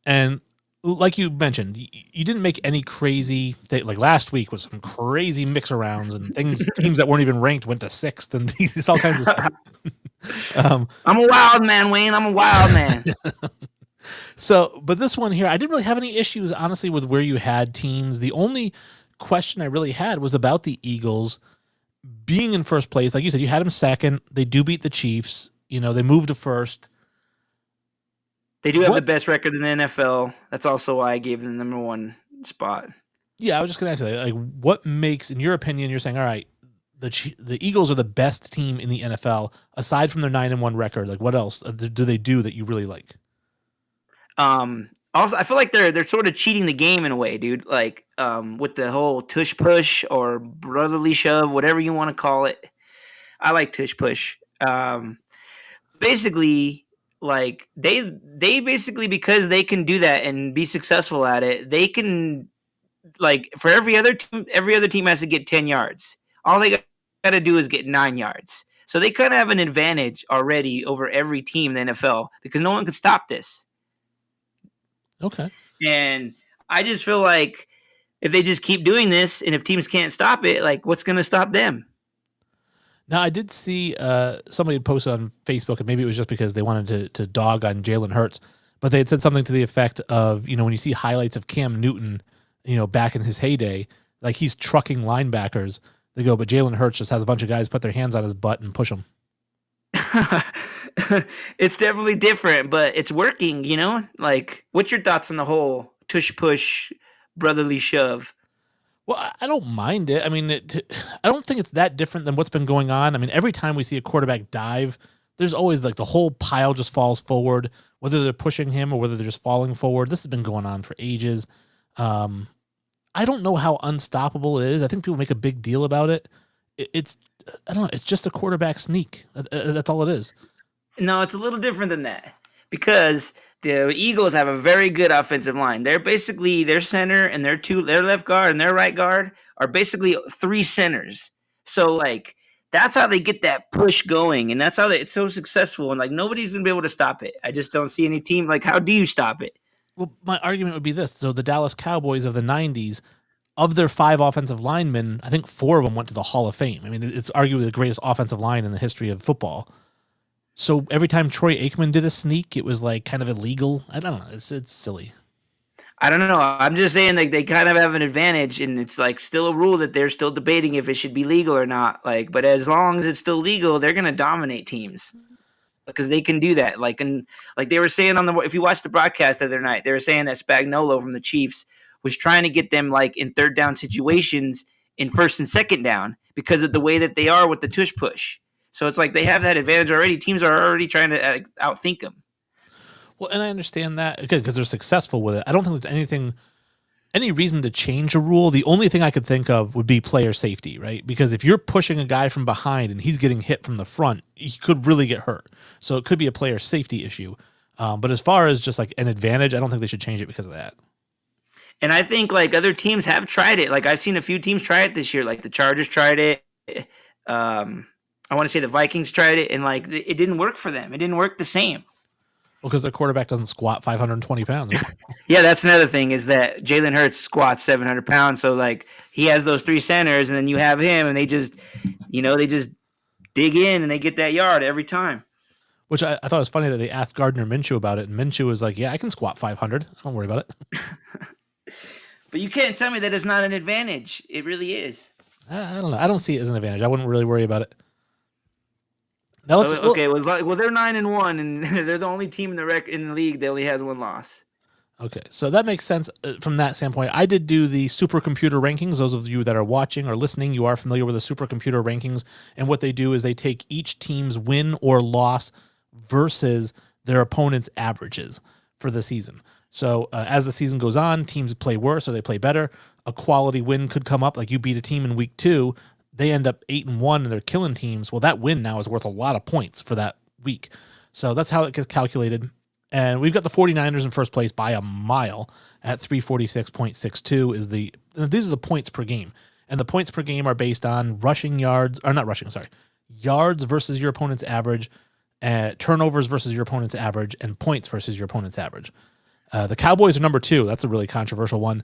And like you mentioned, you didn't make any crazy thing. Like last week was some crazy mix arounds and teams that weren't even ranked went to 6th and it's all kinds of stuff. I'm a wild man, Wayne. I'm a wild man. So, but this one here, I didn't really have any issues, honestly, with where you had teams. The only question I really had was about the Eagles being in first place. Like you said, you had them second. They do beat the Chiefs. They moved to first. They do have the best record in the NFL. That's also why I gave them the number 1 spot. Yeah, I was just going to ask you, like, what makes, in your opinion, you're saying, all right, the Eagles are the best team in the NFL aside from their 9-1 record. Like, what else do they do that you really like? Also, I feel like they're sort of cheating the game in a way, dude. Like, with the whole tush push or brotherly shove, whatever you want to call it. I like tush push. Basically, like they basically, because they can do that and be successful at it, they can, like, for every other team has to get 10 yards. All they got to do is get 9 yards. So they kind of have an advantage already over every team in the NFL because no one can stop this. Okay. And I just feel like if they just keep doing this and if teams can't stop it, like, what's going to stop them? Now, I did see somebody had posted on Facebook, and maybe it was just because they wanted to dog on Jalen Hurts, but they had said something to the effect of, when you see highlights of Cam Newton, back in his heyday, like he's trucking linebackers. They go, but Jalen Hurts just has a bunch of guys put their hands on his butt and push him. It's definitely different, but it's working, Like, what's your thoughts on the whole tush push, brotherly shove? Well, I don't mind it. I mean, I don't think it's that different than what's been going on. I mean, every time we see a quarterback dive, there's always like the whole pile just falls forward, whether they're pushing him or whether they're just falling forward. This has been going on for ages. I don't know how unstoppable it is. I think people make a big deal about it. I don't know. It's just a quarterback sneak. That's all it is. No, it's a little different than that because the Eagles have a very good offensive line. They're basically their center and their left guard and their right guard are basically 3 centers. So, like, that's how they get that push going, and that's how it's so successful. And, like, nobody's gonna be able to stop it. I just don't see any team. Like, how do you stop it? Well, my argument would be this. So the Dallas Cowboys of the 90s, of their 5 offensive linemen, I think 4 of them went to the Hall of Fame. I mean, it's arguably the greatest offensive line in the history of football. So every time Troy Aikman did a sneak, it was like kind of illegal. I don't know. It's silly. I don't know. I'm just saying, like, they kind of have an advantage, and it's like still a rule that they're still debating if it should be legal or not. Like, but as long as it's still legal, they're gonna dominate teams because they can do that. Like, and like they were saying if you watched the broadcast the other night, they were saying that Spagnuolo from the Chiefs was trying to get them like in third down situations in first and second down because of the way that they are with the tush push. So it's like they have that advantage already. Teams are already trying to outthink them. Well, and I understand that because they're successful with it. I don't think there's any reason to change a rule. The only thing I could think of would be player safety, right? Because if you're pushing a guy from behind and he's getting hit from the front, he could really get hurt. So it could be a player safety issue. But as far as just like an advantage, I don't think they should change it because of that. And I think like other teams have tried it. Like I've seen a few teams try it this year. Like the Chargers tried it. I want to say the Vikings tried it, and like it didn't work for them. It didn't work the same. Well, because their quarterback doesn't squat 520 pounds. Yeah, that's another thing is that Jalen Hurts squats 700 pounds. So like he has those 3 centers, and then you have him, and they just dig in and they get that yard every time. Which I thought was funny that they asked Gardner Minshew about it, and Minshew was like, "Yeah, I can squat 500. Don't worry about it." But you can't tell me that it's not an advantage. It really is. I don't know. I don't see it as an advantage. I wouldn't really worry about it. Now let's well, they're 9-1, and they're the only team in the league that only has 1 loss. Okay, so that makes sense from that standpoint. I did do the supercomputer rankings. Those of you that are watching or listening, you are familiar with the supercomputer rankings, and what they do is they take each team's win or loss versus their opponent's averages for the season. So as the season goes on, teams play worse or they play better. A quality win could come up, like you beat a team in week 2. They end up 8-1 and they're killing teams. Well, that win now is worth a lot of points for that week. So that's how it gets calculated. And we've got the 49ers in first place by a mile at 346.62 these are the points per game. And the points per game are based on yards versus your opponent's average, turnovers versus your opponent's average, and points versus your opponent's average. The Cowboys are number 2. That's a really controversial one.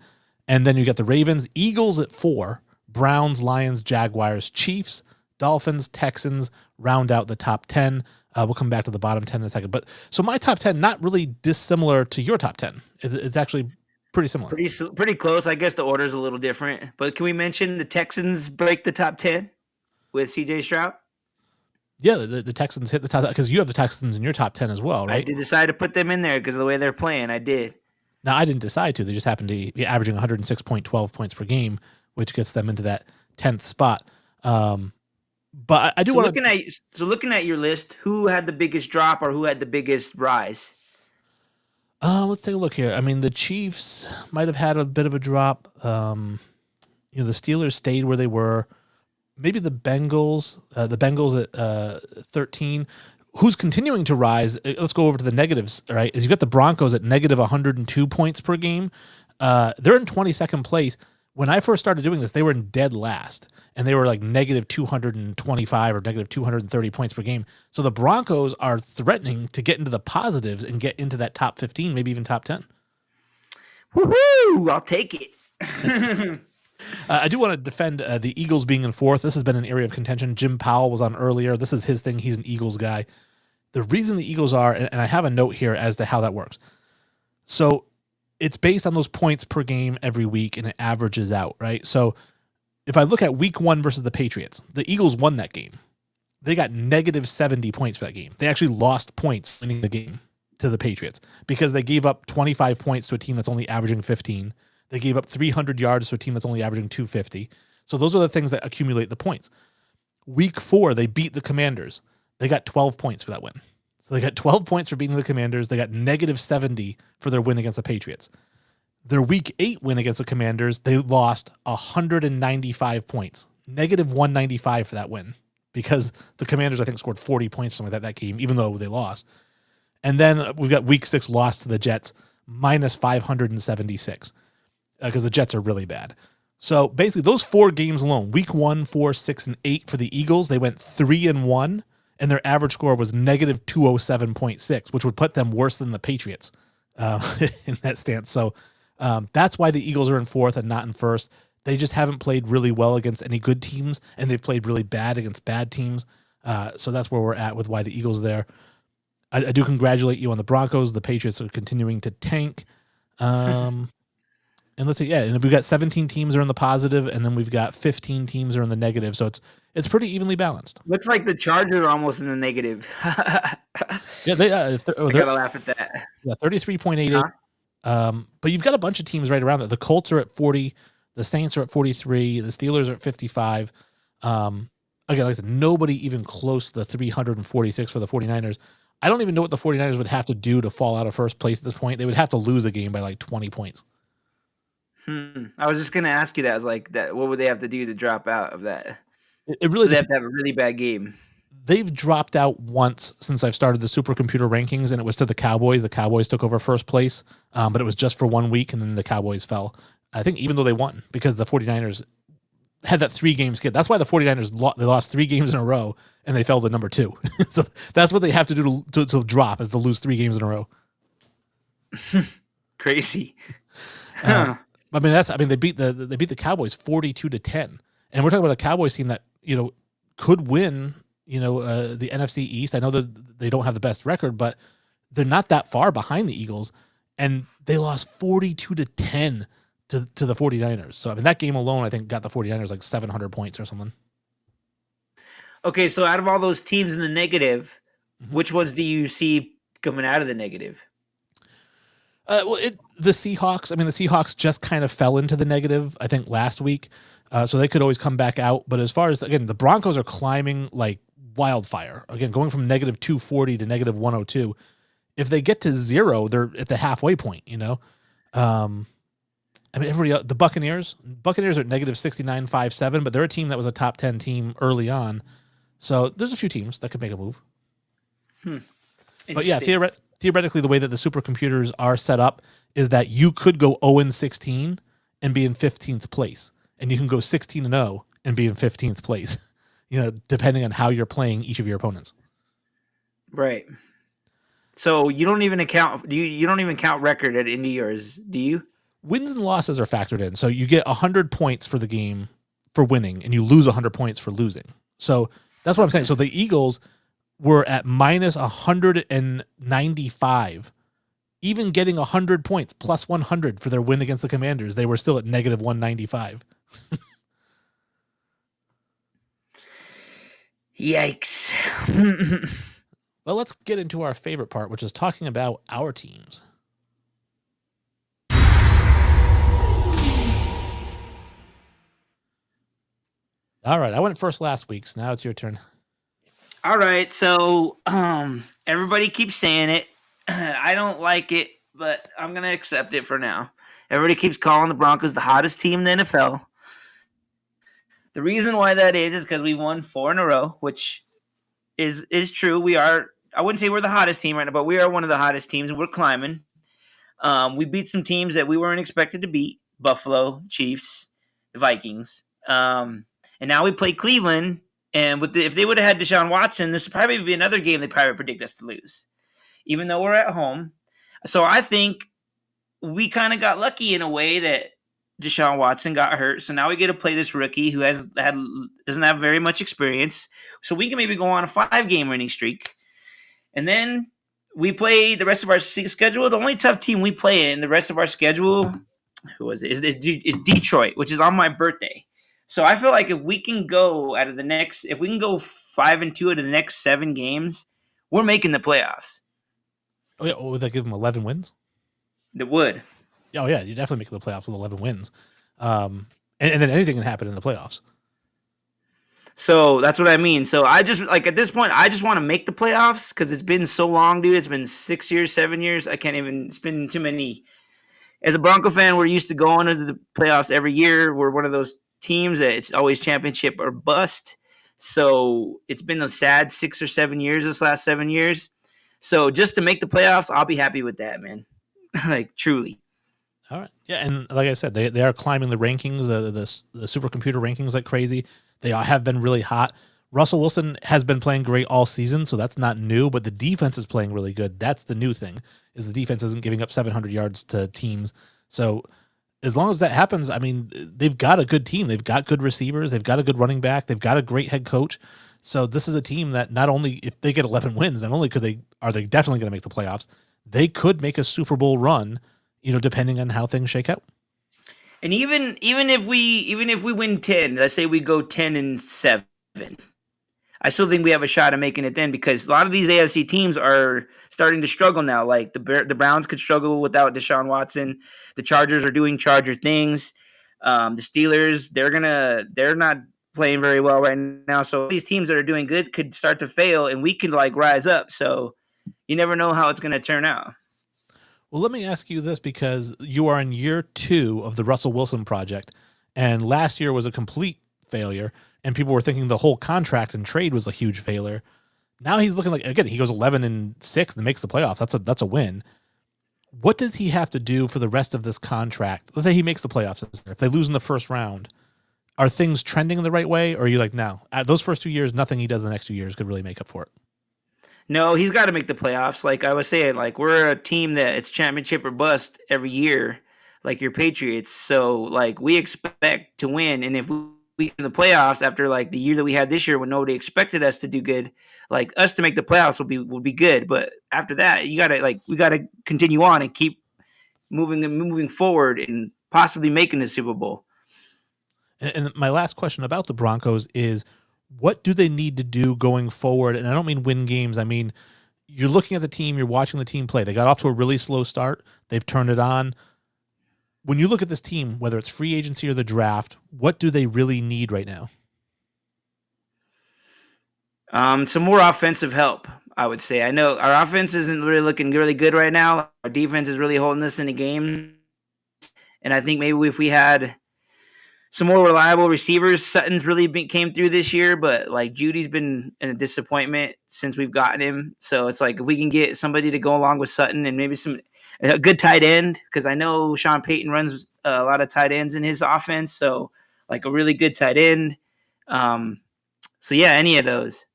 And then you get the Ravens, Eagles at 4, Browns, Lions, Jaguars, Chiefs, Dolphins, Texans round out the top 10. We'll come back to the bottom 10 in a second. But so my top 10, not really dissimilar to your top 10. It's actually pretty similar. Pretty close. I guess the order's a little different. But can we mention the Texans break the top 10 with CJ Stroud? Yeah, the Texans hit the top, because you have the Texans in your top 10 as well, right? I did decide to put them in there because of the way they're playing. I did. Now, I didn't decide to. They just happened to be averaging 106.12 points per game, which gets them into that 10th spot. But I do want to... looking at your list, who had the biggest drop or who had the biggest rise? Let's take a look here. I mean, the Chiefs might have had a bit of a drop. The Steelers stayed where they were. Maybe the Bengals at 13. Who's continuing to rise? Let's go over to the negatives, right? Is you got the Broncos at negative 102 points per game. They're in 22nd place. When I first started doing this, they were in dead last, and they were like negative 225 or negative 230 points per game. So the Broncos are threatening to get into the positives and get into that top 15, maybe even top 10. Woohoo! I'll take it. I do want to defend the Eagles being in 4th. This has been an area of contention. Jim Powell was on earlier. This is his thing. He's an Eagles guy. The reason the Eagles are, and I have a note here as to how that works. So it's based on those points per game every week, and it averages out, right? So if I look at week 1 versus the Patriots, the Eagles won that game. They got negative 70 points for that game. They actually lost points winning the game to the Patriots because they gave up 25 points to a team that's only averaging 15. They gave up 300 yards to a team that's only averaging 250. So those are the things that accumulate the points. Week 4, they beat the Commanders. They got 12 points for that win. So they got 12 points for beating the Commanders. They got negative 70 for their win against the Patriots. Their week 8 win against the Commanders, they lost 195 points. Negative 195 for that win because the Commanders, I think, scored 40 points or something like that game, even though they lost. And then we've got week 6 loss to the Jets, minus 576. Because the Jets are really bad. So basically those 4 games alone, week 1, 4, 6, and 8 for the Eagles, they went 3-1, and their average score was negative 207.6, which would put them worse than the Patriots in that stance. So that's why the Eagles are in 4th and not in 1st. They just haven't played really well against any good teams, and they've played really bad against bad teams. So that's where we're at with why the Eagles are there. I do congratulate you on the Broncos. The Patriots are continuing to tank. And let's see, and we've got 17 teams are in the positive, and then we've got 15 teams are in the negative. So it's pretty evenly balanced. Looks like the Chargers are almost in the negative. Yeah, they I gotta laugh at that. Yeah, 33.88. But you've got a bunch of teams right around it. The Colts are at 40, the Saints are at 43, the Steelers are at 55. Again, like I said, nobody even close to the 346 for the 49ers. I don't even know what the 49ers would have to do to fall out of first place at this point. They would have to lose a game by like 20 points. I was just going to ask you that. I was like, what would they have to do to drop out of that? It really they have to have a really bad game. They've dropped out once since I've started the supercomputer rankings, and it was to the Cowboys. The Cowboys took over first place, but it was just for 1 week, and then the Cowboys fell. I think even though they won, because the 49ers had that 3-game skid. That's why the 49ers they lost 3 games in a row, and they fell to number 2. So that's what they have to do to drop, is to lose 3 games in a row. Crazy. They beat the Cowboys 42-10, and we're talking about a Cowboys team that could win the NFC East. I know that they don't have the best record, but they're not that far behind the Eagles, and they lost 42-10 to the 49ers. So that game alone, I think, got the 49ers like 700 points or something. Okay, so out of all those teams in the negative, which ones do you see coming out of the negative? The Seahawks. The Seahawks just kind of fell into the negative, I think, last week. So they could always come back out. But as far as, again, the Broncos are climbing like wildfire. Again, going from negative 240 to negative 102. If they get to 0, they're at the halfway point, everybody else, the Buccaneers are at negative 69.57, but they're a team that was a top 10 team early on. So there's a few teams that could make a move. But yeah, Interesting. theoretically, the way that the supercomputers are set up is that you could go 0-16 and be in 15th place, and you can go 16-0 and be in 15th place. Depending on how you're playing each of your opponents. Right. So you don't even account. You don't even count record at any yours, do you? Wins and losses are factored in. So you get 100 points for the game for winning, and you lose 100 points for losing. So that's what I'm saying. So the Eagles were at minus 195. Even getting 100 points plus 100 for their win against the Commanders, they were still at negative 195. Yikes. Well, let's get into our favorite part, which is talking about our teams. All right, I went first last week, so now it's your turn. All right, so everybody keeps saying it. I don't like it, but I'm gonna accept it for now. Everybody keeps calling the Broncos the hottest team in the NFL. The reason why that is because we won 4 in a row, which is true. We are. I wouldn't say we're the hottest team right now, but we are one of the hottest teams, and we're climbing. We beat some teams that we weren't expected to beat: Buffalo, Chiefs, the Vikings, and now we play Cleveland. And if they would have had Deshaun Watson, this would probably be another game they probably predict us to lose, even though we're at home. So I think we kind of got lucky in a way that Deshaun Watson got hurt. So now we get to play this rookie who doesn't have very much experience. So we can maybe go on a 5-game winning streak. And then we play the rest of our schedule. The only tough team we play in the rest of our schedule, is Detroit, which is on my birthday. So I feel like if we can go 5-2 out of the next 7 games, we're making the playoffs. Oh yeah, would that give them 11 wins? That would. Oh yeah, you definitely make the playoffs with 11 wins, and then anything can happen in the playoffs. So that's what I mean. So I just at this point, I just want to make the playoffs because it's been so long, dude. It's been 6 years, 7 years. I can't even. It's been too many. As a Bronco fan, we're used to going into the playoffs every year. We're one of those teams that it's always championship or bust. So it's been a sad 6 or 7 years. This last 7 years. So just to make the playoffs, I'll be happy with that, man. Truly. All right. Yeah, and like I said, they are climbing the rankings, the supercomputer rankings like crazy. They have been really hot. Russell Wilson has been playing great all season, so that's not new, but the defense is playing really good. That's the new thing, is the defense isn't giving up 700 yards to teams. So as long as that happens, I mean, they've got a good team. They've got good receivers. They've got a good running back. They've got a great head coach. So this is a team that not only, if they get 11 wins, not only are they definitely going to make the playoffs, they could make a Super Bowl run, depending on how things shake out. And even if we win 10, let's say we go 10-7, I still think we have a shot at making it then, because a lot of these AFC teams are starting to struggle now. Like the Browns could struggle without Deshaun Watson. The Chargers are doing Charger things. The Steelers, they're not playing very well right now. So these teams that are doing good could start to fail, and we could rise up. So you never know how it's going to turn out. Well, let me ask you this, because you are in year 2 of the Russell Wilson project, and last year was a complete failure, and people were thinking the whole contract and trade was a huge failure. Now he's looking like, again, he goes 11-6 and makes the playoffs. That's a win. What does he have to do for the rest of this contract? Let's say he makes the playoffs. If they lose in the first round, are things trending in the right way, or are you like, no, those first 2 years, nothing he does in the next 2 years could really make up for it? No, he's got to make the playoffs. Like I was saying, we're a team that it's championship or bust every year, like your Patriots. So we expect to win, and if we in the playoffs after the year that we had this year when nobody expected us to do good, us to make the playoffs will be good. But after that, we gotta continue on and keep moving forward and possibly making the Super Bowl. And my last question about the Broncos is, what do they need to do going forward? And I don't mean win games. I mean, you're looking at the team, you're watching the team play. They got off to a really slow start. They've turned it on. When you look at this team, whether it's free agency or the draft, what do they really need right now? Some more offensive help, I would say. I know our offense isn't really looking really good right now. Our defense is really holding us in the game. And I think maybe if we had some more reliable receivers. Sutton's really came through this year, but like Judy's been a disappointment since we've gotten him. So it's like if we can get somebody to go along with Sutton and maybe a good tight end, because I know Sean Payton runs a lot of tight ends in his offense. So like a really good tight end. So yeah, any of those.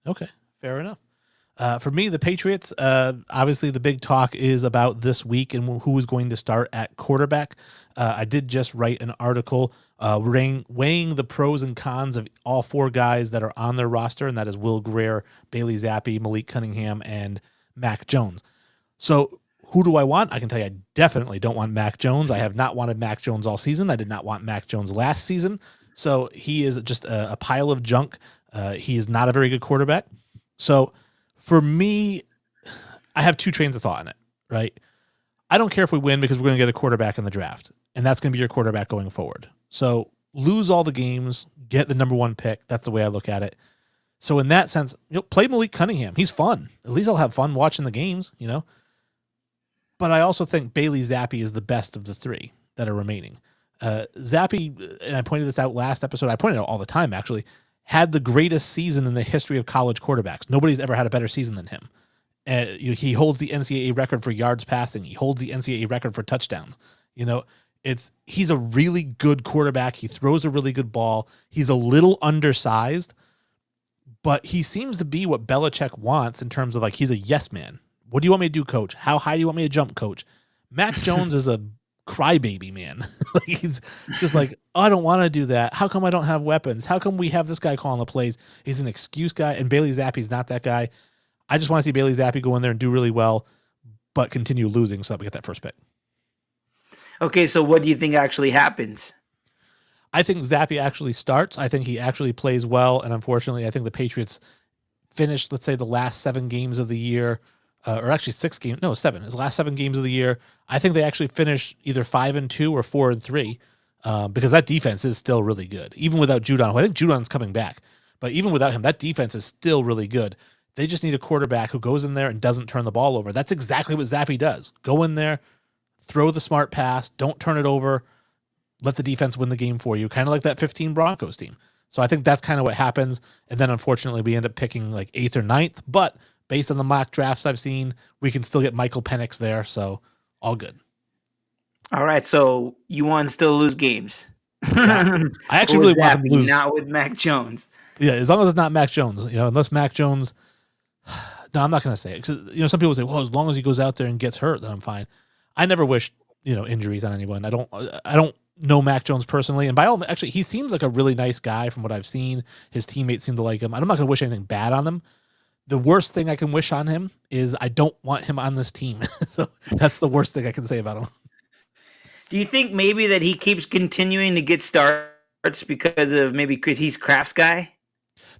Okay, fair enough. For me, the Patriots, obviously the big talk is about this week and who is going to start at quarterback. I did just write an article weighing the pros and cons of all four guys that are on their roster, and that is Will Grier, Bailey Zappi, Malik Cunningham, and Mac Jones. So who do I want? I can tell you I definitely don't want Mac Jones. I have not wanted Mac Jones all season. I did not want Mac Jones last season. So he is just a pile of junk. He is not a very good quarterback. So for me, I have two trains of thought on it, right? I don't care if we win because we're going to get a quarterback in the draft, and that's going to be your quarterback going forward. So lose all the games, get the number one pick. That's the way I look at it. So in that sense, play Malik Cunningham. He's fun. At least I'll have fun watching the games, But I also think Bailey Zappi is the best of the three that are remaining. Zappi, and I pointed this out last episode, I pointed it out all the time actually, had the greatest season in the history of college quarterbacks. Nobody's ever had a better season than him. He holds the NCAA record for yards passing. He holds the NCAA record for touchdowns. He's a really good quarterback. He throws a really good ball. He's a little undersized, but he seems to be what Belichick wants in terms of like, he's a yes man. What do you want me to do, coach? How high do you want me to jump, coach? Mac Jones is a crybaby, man. He's just like, oh, I don't want to do that. How come I don't have weapons? How come we have this guy calling the plays? He's an excuse guy, and Bailey Zappi's not that guy. I just want to see Bailey Zappi go in there and do really well, but continue losing so that we get that first pick. Okay, so what do you think actually happens? I think Zappi actually starts. I think he actually plays well, and unfortunately, I think the Patriots finished, let's say, the last 7 games of the year, or actually 7. His last 7 games of the year. I think they actually finish either 5-2 or 4-3, because that defense is still really good, even without Judon. I think Judon's coming back, but even without him, that defense is still really good. They just need a quarterback who goes in there and doesn't turn the ball over. That's exactly what Zappi does. Go in there, throw the smart pass, don't turn it over, let the defense win the game for you, kind of like that 15 Broncos team. So I think that's kind of what happens. And then unfortunately, we end up picking like 8th or 9th, but based on the mock drafts I've seen, we can still get Michael Penix there. So all good. All right. So you want to still lose games. Yeah. I actually really want them to lose. Not with Mac Jones. Yeah, as long as it's not Mac Jones, unless Mac Jones. No, I'm not going to say it because some people say, well, as long as he goes out there and gets hurt, then I'm fine. I never wish injuries on anyone. I don't know Mac Jones personally, and by all actually, he seems like a really nice guy from what I've seen. His teammates seem to like him. I'm not going to wish anything bad on him. The worst thing I can wish on him is I don't want him on this team. So that's the worst thing I can say about him. Do you think maybe that he keeps continuing to get starts because he's Kraft's guy?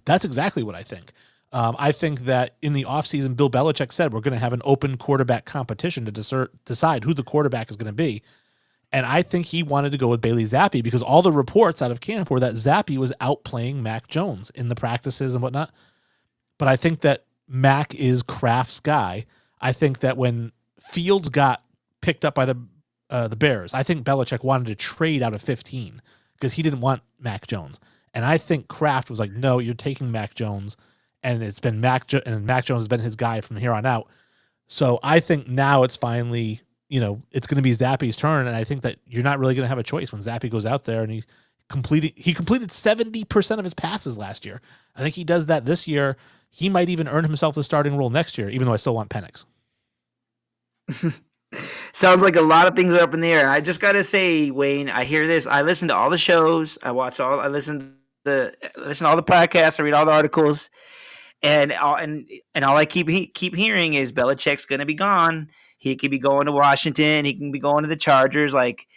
That's exactly what I think. I think that in the offseason, Bill Belichick said we're going to have an open quarterback competition to decide who the quarterback is going to be. And I think he wanted to go with Bailey Zappi because all the reports out of camp were that Zappi was outplaying Mac Jones in the practices and whatnot. But I think that Mac is Kraft's guy. I think that when Fields got picked up by the Bears, I think Belichick wanted to trade out of 15 because he didn't want Mac Jones. And I think Kraft was like, no, you're taking Mac Jones. And it's been Mac Jones has been his guy from here on out. So I think now it's finally, it's going to be Zappi's turn. And I think that you're not really going to have a choice when Zappi goes out there and he completed 70% of his passes last year. I think he does that this year. He might even earn himself the starting role next year, even though I still want Penix. Sounds like a lot of things are up in the air. I just got to say, Wayne, I hear this. I listen to all the shows. I listen to all the podcasts. I read all the articles. And all I keep hearing is Belichick's going to be gone. He could be going to Washington. He can be going to the Chargers. Like,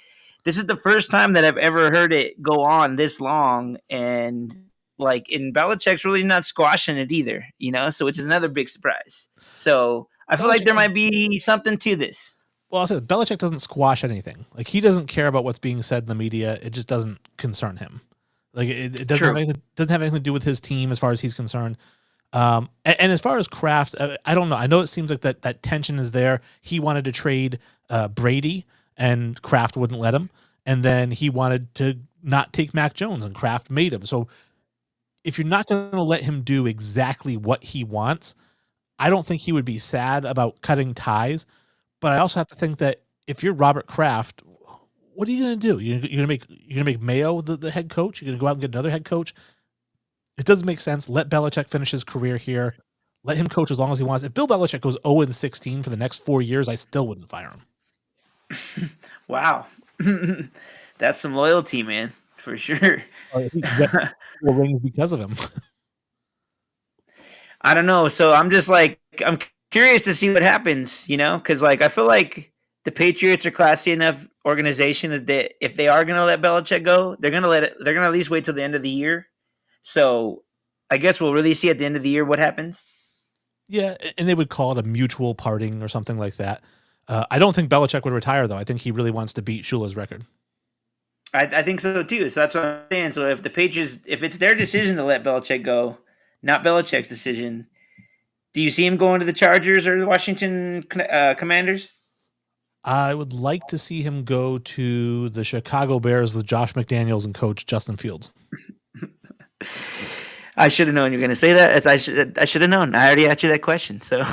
this is the first time that I've ever heard it go on this long. And Belichick's really not squashing it either, so which is another big surprise. So I feel like there might be something to this. Well, I'll say Belichick doesn't squash anything. Like, he doesn't care about what's being said in the media. It just doesn't concern him. Like, it doesn't have anything to do with his team as far as he's concerned. And as far as Kraft, I don't know. I know it seems like that tension is there. He wanted to trade Brady, and Kraft wouldn't let him. And then he wanted to not take Mac Jones, and Kraft made him. So if you're not going to let him do exactly what he wants, I don't think he would be sad about cutting ties. But I also have to think that if you're Robert Kraft, what are you going to do? You're going to make Mayo the head coach? You're going to go out and get another head coach? It doesn't make sense. Let Belichick finish his career here. Let him coach as long as he wants. If Bill Belichick goes 0-16 for the next 4 years, I still wouldn't fire him. Wow. That's some loyalty, man, for sure. He can get 4 rings because of him. I don't know. So I'm just like, I'm curious to see what happens, because like I feel like the Patriots are classy enough organization that if they are going to let Belichick go, they're going to at least wait till the end of the year. So I guess we'll really see at the end of the year what happens. Yeah, and they would call it a mutual parting or something like that. I don't think Belichick would retire, though. I think he really wants to beat Shula's record. I think so, too. So that's what I'm saying. So if the Patriots, if it's their decision to let Belichick go, not Belichick's decision, do you see him going to the Chargers or the Washington Commanders? I would like to see him go to the Chicago Bears with Josh McDaniels and coach Justin Fields. I should have known you were going to say that. I should have known. I already asked you that question. So,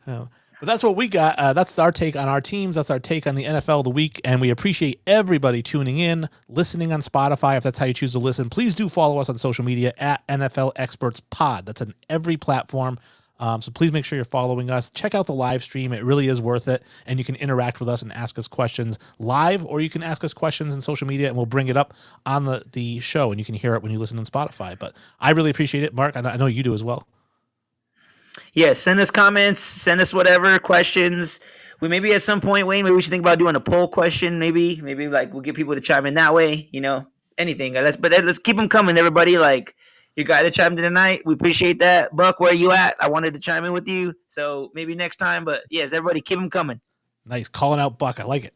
but that's what we got. That's our take on our teams. That's our take on the NFL of the week. And we appreciate everybody tuning in, listening on Spotify. If that's how you choose to listen, please do follow us on social media at NFL Experts Pod. That's on every platform. So please make sure you're following us. Check out the live stream. It really is worth it. And you can interact with us and ask us questions live, or you can ask us questions in social media and we'll bring it up on the show and you can hear it when you listen on Spotify. But I really appreciate it, Mark. I know you do as well. Yeah, send us comments, send us whatever questions. We maybe at some point, Wayne, maybe we should think about doing a poll question. Maybe like we'll get people to chime in that way, anything. Let's keep them coming, everybody. Like, your guy that chimed in tonight, we appreciate that. Buck, where you at? I wanted to chime in with you, so maybe next time. But yes, everybody, keep them coming. Nice. Calling out Buck. I like it.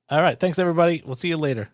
All right. Thanks, everybody. We'll see you later.